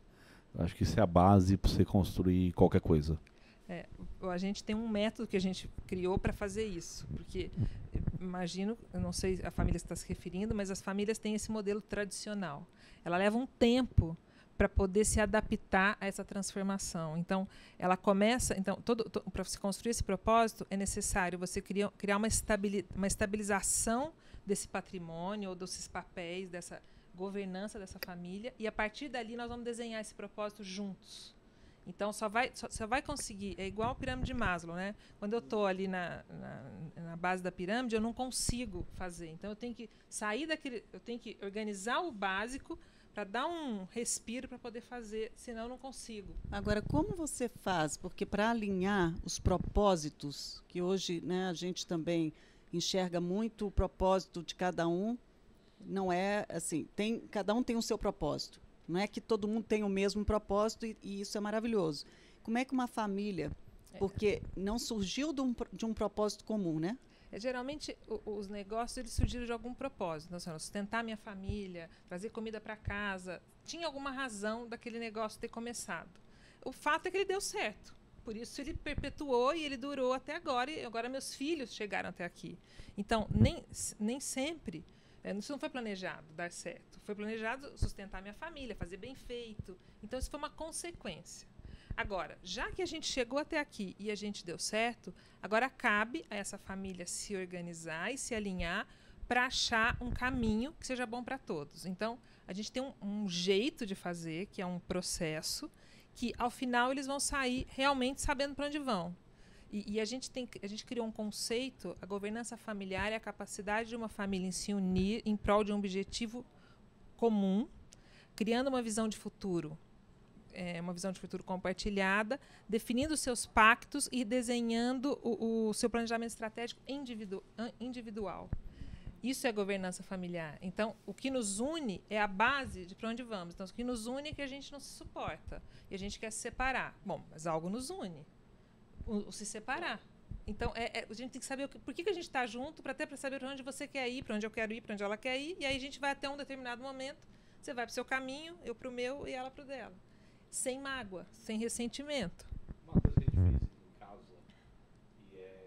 Acho que isso é a base para você construir qualquer coisa. A gente tem um método que a gente criou para fazer isso, porque imagino, eu não sei a família está se referindo, mas as famílias têm esse modelo tradicional. Ela leva um tempo para poder se adaptar a essa transformação. Então, ela começa, para se construir esse propósito, é necessário você criar uma estabilização desse patrimônio ou desses papéis, dessa governança dessa família, e a partir dali nós vamos desenhar esse propósito juntos. Então, só vai conseguir, é igual a pirâmide de Maslow, né? Quando eu estou ali na base da pirâmide, eu não consigo fazer. Então, eu tenho que sair daquele, eu tenho que organizar o básico para dar um respiro para poder fazer, senão eu não consigo. Agora, como você faz? Porque para alinhar os propósitos, que hoje, né, a gente também enxerga muito o propósito de cada um, não é assim, cada um tem o seu propósito. Não é que todo mundo tem o mesmo propósito e isso é maravilhoso. Como é que uma família, porque não surgiu de um propósito comum, né? Geralmente, os negócios eles surgiram de algum propósito. Então, sustentar minha família, trazer comida para casa. Tinha alguma razão daquele negócio ter começado. O fato é que ele deu certo. Por isso, ele perpetuou e ele durou até agora. E agora meus filhos chegaram até aqui. Então, nem sempre... Isso não foi planejado dar certo. Foi planejado sustentar minha família, fazer bem feito. Então, isso foi uma consequência. Agora, já que a gente chegou até aqui e a gente deu certo, agora cabe a essa família se organizar e se alinhar para achar um caminho que seja bom para todos. Então, a gente tem um jeito de fazer, que é um processo, que ao final eles vão sair realmente sabendo para onde vão. E a gente criou um conceito, a governança familiar é a capacidade de uma família em se unir em prol de um objetivo comum, criando uma visão de futuro. Uma visão de futuro compartilhada, definindo seus pactos e desenhando o seu planejamento estratégico individual. Isso é governança familiar. Então, o que nos une é a base de para onde vamos. Então, o que nos une é que a gente não se suporta e a gente quer se separar. Bom, mas algo nos une. O se separar. Então, a gente tem que saber por que a gente está junto, para saber para onde você quer ir, para onde eu quero ir, para onde ela quer ir, e aí a gente vai até um determinado momento, você vai para o seu caminho, eu para o meu e ela para o dela. Sem mágoa, sem ressentimento. Uma coisa que a gente fez em casa,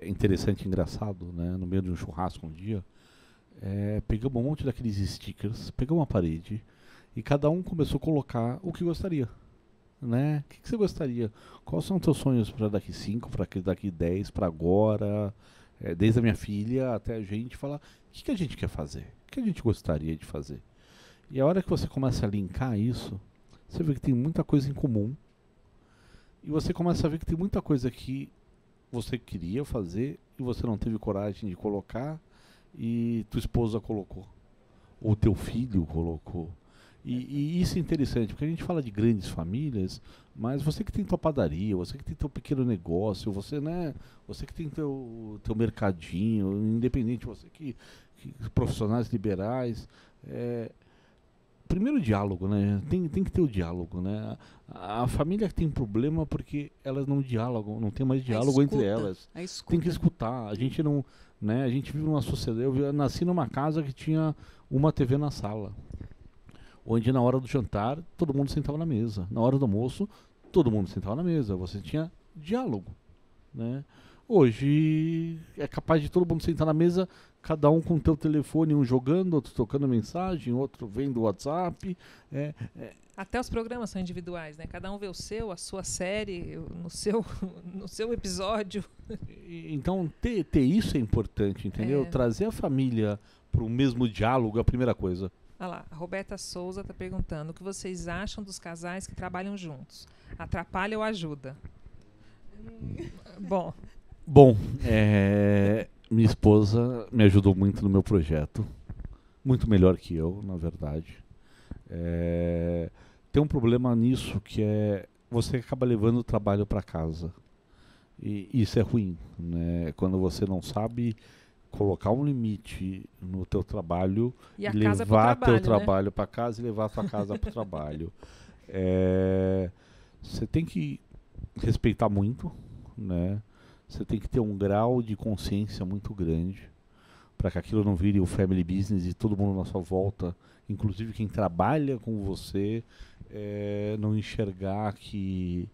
e é interessante e engraçado, né? No meio de um churrasco um dia, pegamos um monte daqueles stickers, pegamos uma parede, e cada um começou a colocar o que gostaria. Né? O que você gostaria? Quais são os teus sonhos para daqui 5, para daqui 10, para agora? Desde a minha filha até a gente falar o que a gente quer fazer, o que a gente gostaria de fazer. E a hora que você começa a linkar isso, você vê que tem muita coisa em comum. E você começa a ver que tem muita coisa que você queria fazer e você não teve coragem de colocar e tua esposa colocou. Ou teu filho colocou. E isso é interessante, porque a gente fala de grandes famílias, mas você que tem tua padaria, você que tem teu pequeno negócio, você que tem teu mercadinho, independente, você que profissionais liberais, primeiro o diálogo, né? Tem que ter o diálogo, né? A família tem problema porque elas não dialogam, não tem mais diálogo entre elas. Tem que escutar. A gente não, né? A gente vive numa sociedade. Eu nasci numa casa que tinha uma TV na sala, onde na hora do jantar todo mundo sentava na mesa, na hora do almoço todo mundo sentava na mesa. Você tinha diálogo, né? Hoje é capaz de todo mundo sentar na mesa, cada um com o teu telefone, um jogando, outro tocando mensagem, outro vendo o WhatsApp. Até os programas são individuais, né? Cada um vê o seu, a sua série, no seu episódio. Então ter isso é importante, entendeu? Trazer a família para o mesmo diálogo é a primeira coisa. Olha lá, a Roberta Souza está perguntando o que vocês acham dos casais que trabalham juntos? Atrapalha ou ajuda? Bom, minha esposa me ajudou muito no meu projeto, muito melhor que eu, na verdade. Tem um problema nisso, que é você acaba levando o trabalho para casa. E isso é ruim, né? Quando você não sabe colocar um limite no teu trabalho E a e casa levar pro trabalho, teu né? trabalho para casa e levar a tua casa para o trabalho. Você tem que respeitar muito, né? Você tem que ter um grau de consciência muito grande para que aquilo não vire o family business e todo mundo na sua volta, inclusive quem trabalha com você, não enxergar que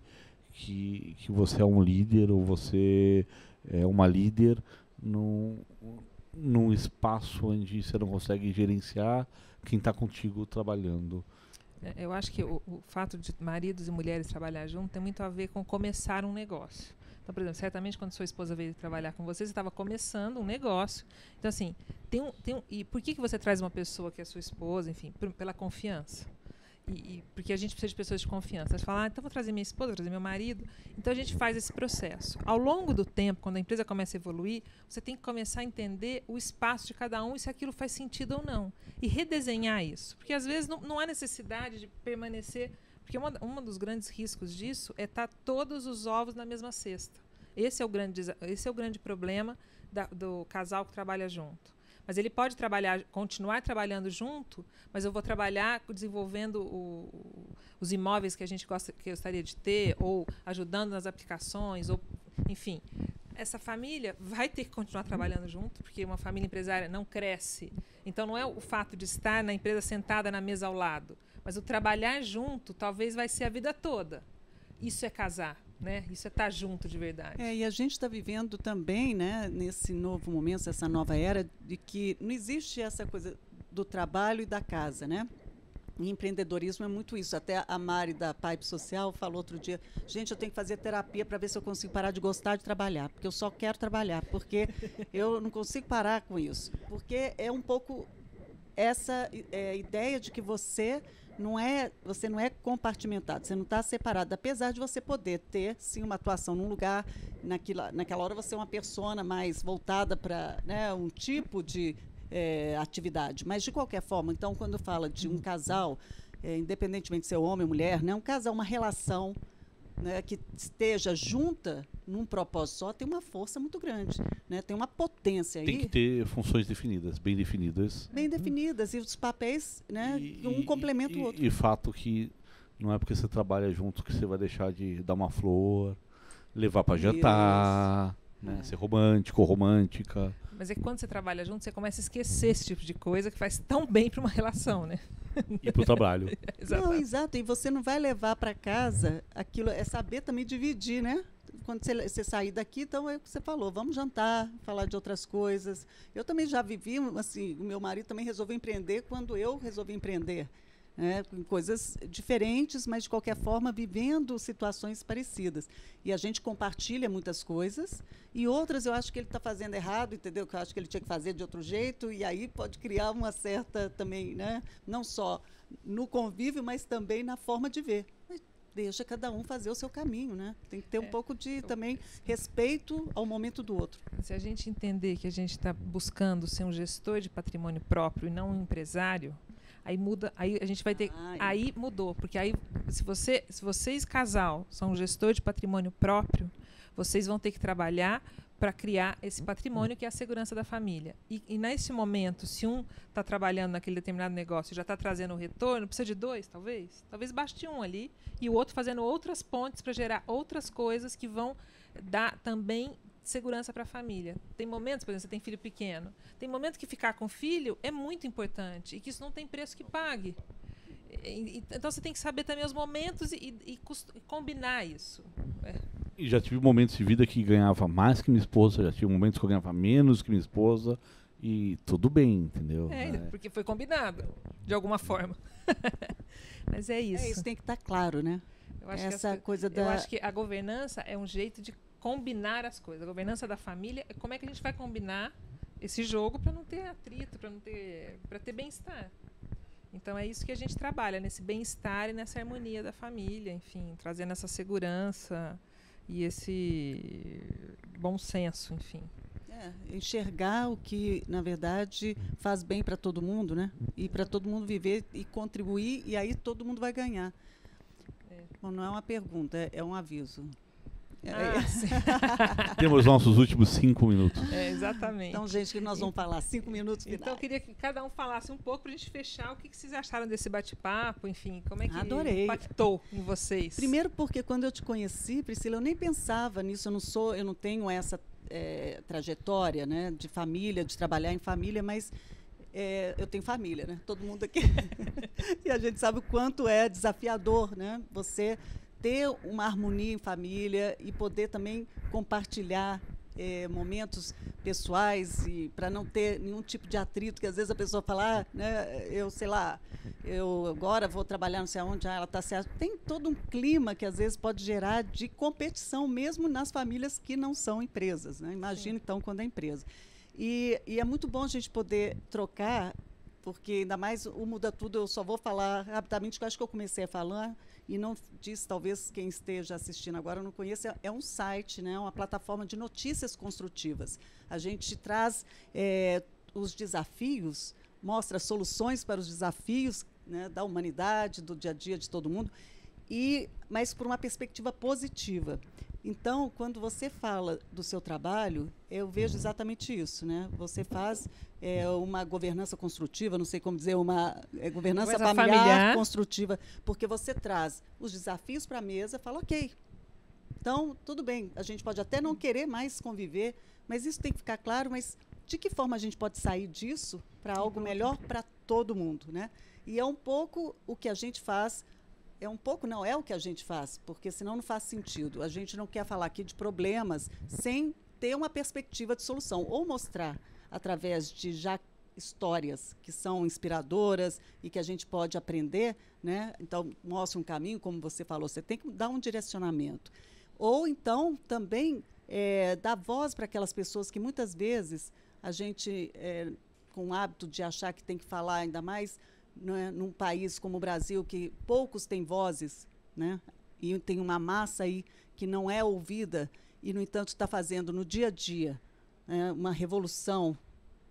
você é um líder ou você é uma líder num espaço onde você não consegue gerenciar quem está contigo trabalhando. Eu acho que o fato de maridos e mulheres trabalhar junto tem muito a ver com começar um negócio. Então, por exemplo, certamente quando sua esposa veio trabalhar com você estava começando um negócio. Então, assim, e por que você traz uma pessoa que é sua esposa? Enfim, pela confiança. Porque a gente precisa de pessoas de confiança. Você fala, então vou trazer minha esposa, vou trazer meu marido. Então a gente faz esse processo. Ao longo do tempo, quando a empresa começa a evoluir, você tem que começar a entender o espaço de cada um e se aquilo faz sentido ou não. E redesenhar isso. Porque às vezes não há necessidade de permanecer. Porque um dos grandes riscos disso é estar todos os ovos na mesma cesta. Esse é o grande problema do casal que trabalha junto. Mas ele pode continuar trabalhando junto, mas eu vou trabalhar desenvolvendo os imóveis que eu gostaria de ter, ou ajudando nas aplicações, ou, enfim. Essa família vai ter que continuar trabalhando junto, porque uma família empresária não cresce. Então, não é o fato de estar na empresa sentada na mesa ao lado, mas o trabalhar junto talvez vai ser a vida toda. Isso é casar. Né? Isso é estar junto de verdade. E a gente está vivendo também, né, nesse novo momento, essa nova era, de que não existe essa coisa do trabalho e da casa, né? E empreendedorismo é muito isso. Até a Mari da Pipe Social falou outro dia, gente, eu tenho que fazer terapia para ver se eu consigo parar de gostar de trabalhar, porque eu só quero trabalhar, porque eu não consigo parar com isso. Porque é um pouco essa ideia de que você não é compartimentado, você não está separado, apesar de você poder ter, sim, uma atuação num lugar, naquela hora você é uma persona mais voltada para, né, um tipo de atividade. Mas, de qualquer forma, então, quando fala de um casal, independentemente de ser homem ou mulher, né, um casal, uma relação, né, que esteja junta num propósito só, tem uma força muito grande, né? Tem uma potência aí. Tem que ter funções definidas, bem definidas. Bem definidas, e os papéis, né, um complementa o outro. E fato que não é porque você trabalha junto que você vai deixar de dar uma flor, levar para jantar, né, ser romântico ou romântica. Mas é que quando você trabalha junto, você começa a esquecer esse tipo de coisa que faz tão bem para uma relação, né? E para o trabalho. Não, exato. E você não vai levar para casa aquilo, é saber também dividir, né? Quando você sair daqui, então é o que você falou, vamos jantar, falar de outras coisas. Eu também já vivi, assim, o meu marido também resolveu empreender quando eu resolvi empreender. Né, com coisas diferentes, mas de qualquer forma vivendo situações parecidas. E a gente compartilha muitas coisas e outras eu acho que ele está fazendo errado, entendeu? Que eu acho que ele tinha que fazer de outro jeito, e aí pode criar uma certa também, né, não só no convívio, mas também na forma de ver. Mas deixa cada um fazer o seu caminho, né? Tem que ter um pouco de também respeito ao momento do outro. Se a gente entender que a gente está buscando ser um gestor de patrimônio próprio e não um empresário, aí muda, aí a gente vai ter, aí mudou, porque aí se vocês casal são um gestor de patrimônio próprio, vocês vão ter que trabalhar para criar esse patrimônio que é a segurança da família. E nesse momento, se um está trabalhando naquele determinado negócio e já está trazendo o retorno, precisa de dois, talvez baste um ali e o outro fazendo outras pontes para gerar outras coisas que vão dar também segurança para a família. Tem momentos, por exemplo, você tem filho pequeno, tem momentos que ficar com o filho é muito importante e que isso não tem preço que pague. Então você tem que saber também os momentos e combinar isso. E já tive momentos de vida que ganhava mais que minha esposa, já tive momentos que eu ganhava menos que minha esposa, e tudo bem, entendeu? Porque foi combinado, de alguma forma. Mas é isso. Isso tem que estar claro, né? Eu acho que a governança é um jeito de combinar as coisas. A governança da família é como é que a gente vai combinar esse jogo para não ter atrito, para ter bem-estar. Então é isso que a gente trabalha, nesse bem-estar e nessa harmonia da família, enfim, trazendo essa segurança e esse bom senso, enfim. enxergar o que, na verdade, faz bem para todo mundo, né? E para todo mundo viver e contribuir, e aí todo mundo vai ganhar. Bom, não é uma pergunta, é um aviso. Sim. Temos nossos últimos 5 minutos. Exatamente. Então, gente, que nós vamos falar 5 minutos finais. Então, eu queria que cada um falasse um pouco para a gente fechar. O que vocês acharam desse bate-papo? Enfim, como é que impactou em vocês? Primeiro porque quando eu te conheci, Priscila, eu nem pensava nisso. Eu não tenho essa trajetória, né, de família, de trabalhar em família, mas eu tenho família, né? Todo mundo aqui. E a gente sabe o quanto é desafiador, né? Você ter uma harmonia em família e poder também compartilhar momentos pessoais e para não ter nenhum tipo de atrito, que às vezes a pessoa fala, né, eu sei lá, eu agora vou trabalhar não sei aonde, ela está certa. Tem todo um clima que às vezes pode gerar de competição, mesmo nas famílias que não são empresas, né? Imagina então quando é empresa. E é muito bom a gente poder trocar, porque ainda mais o Muda Tudo, eu só vou falar rapidamente, que eu acho que eu comecei a falar e não disse, talvez quem esteja assistindo agora não conheça, é um site, né, uma plataforma de notícias construtivas. A gente traz os desafios, mostra soluções para os desafios, né, da humanidade, do dia a dia de todo mundo, mas por uma perspectiva positiva. Então, quando você fala do seu trabalho, eu vejo exatamente isso, né? Você faz uma governança construtiva, não sei como dizer, uma governança familiar construtiva, porque você traz os desafios para a mesa e fala, ok, então, tudo bem, a gente pode até não querer mais conviver, mas isso tem que ficar claro, mas de que forma a gente pode sair disso para algo melhor para todo mundo, né? E é um pouco o que a gente faz. É um pouco, não, é o que a gente faz, porque senão não faz sentido. A gente não quer falar aqui de problemas sem ter uma perspectiva de solução, ou mostrar através de já histórias que são inspiradoras e que a gente pode aprender, né? Então, mostra um caminho, como você falou, você tem que dar um direcionamento. Ou então, também, dar voz para aquelas pessoas que muitas vezes a gente, com o hábito de achar que tem que falar ainda mais, né, num país como o Brasil, que poucos têm vozes, né, e tem uma massa aí que não é ouvida, e, no entanto, está fazendo no dia a dia, né, uma revolução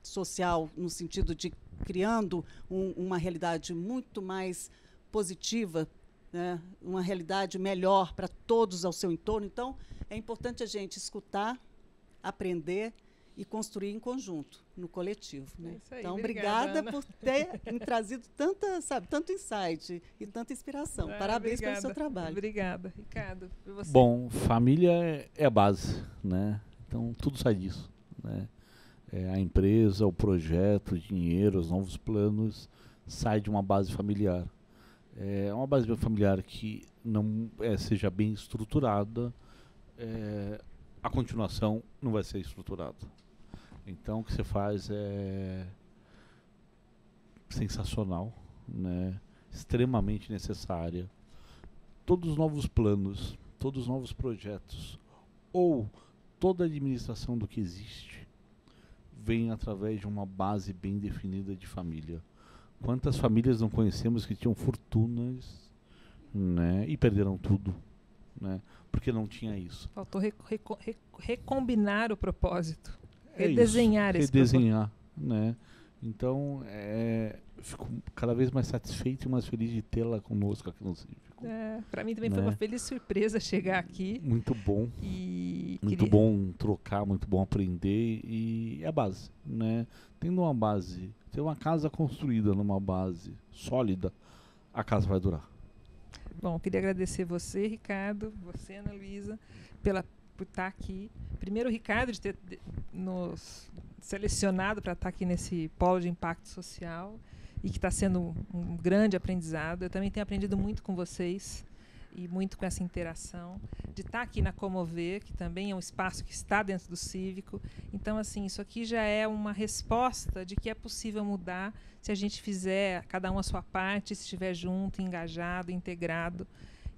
social, no sentido de criando uma realidade muito mais positiva, né, uma realidade melhor para todos ao seu entorno. Então, é importante a gente escutar, aprender e construir em conjunto, no coletivo, né? Aí, então, obrigada por ter trazido tanto insight e tanta inspiração. Parabéns pelo seu trabalho. Obrigada. Ricardo, por você. Bom, família é a base, né? Então, tudo sai disso, né? A empresa, o projeto, o dinheiro, os novos planos, sai de uma base familiar. É uma base familiar que não seja bem estruturada, a continuação não vai ser estruturada. Então, o que você faz é sensacional, né? Extremamente necessária. Todos os novos planos, todos os novos projetos, ou toda a administração do que existe, vem através de uma base bem definida de família. Quantas famílias não conhecemos que tinham fortunas, né, e perderam tudo, né, porque não tinha isso. Faltou recombinar o propósito. Redesenhar esse redesenhar, né? Então, fico cada vez mais satisfeito e mais feliz de tê-la conosco aqui no Cívico. Para mim também foi uma feliz surpresa chegar aqui. Muito bom. Muito bom trocar, muito bom aprender, e é a base, né? Tendo uma base, ter uma casa construída numa base sólida, a casa vai durar. Bom, queria agradecer você, Ricardo, você, Ana Luísa, por estar aqui. Primeiro, o Ricardo, de ter nos selecionado para estar aqui nesse polo de impacto social, e que está sendo um grande aprendizado. Eu também tenho aprendido muito com vocês e muito com essa interação, de estar aqui na Comover, que também é um espaço que está dentro do Cívico. Então, assim, isso aqui já é uma resposta de que é possível mudar se a gente fizer cada um a sua parte, se estiver junto, engajado, integrado.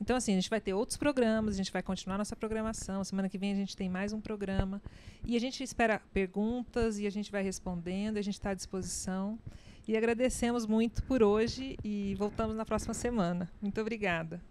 Então, assim, a gente vai ter outros programas, a gente vai continuar nossa programação. Semana que vem a gente tem mais um programa. E a gente espera perguntas e a gente vai respondendo, a gente está à disposição. E agradecemos muito por hoje e voltamos na próxima semana. Muito obrigada.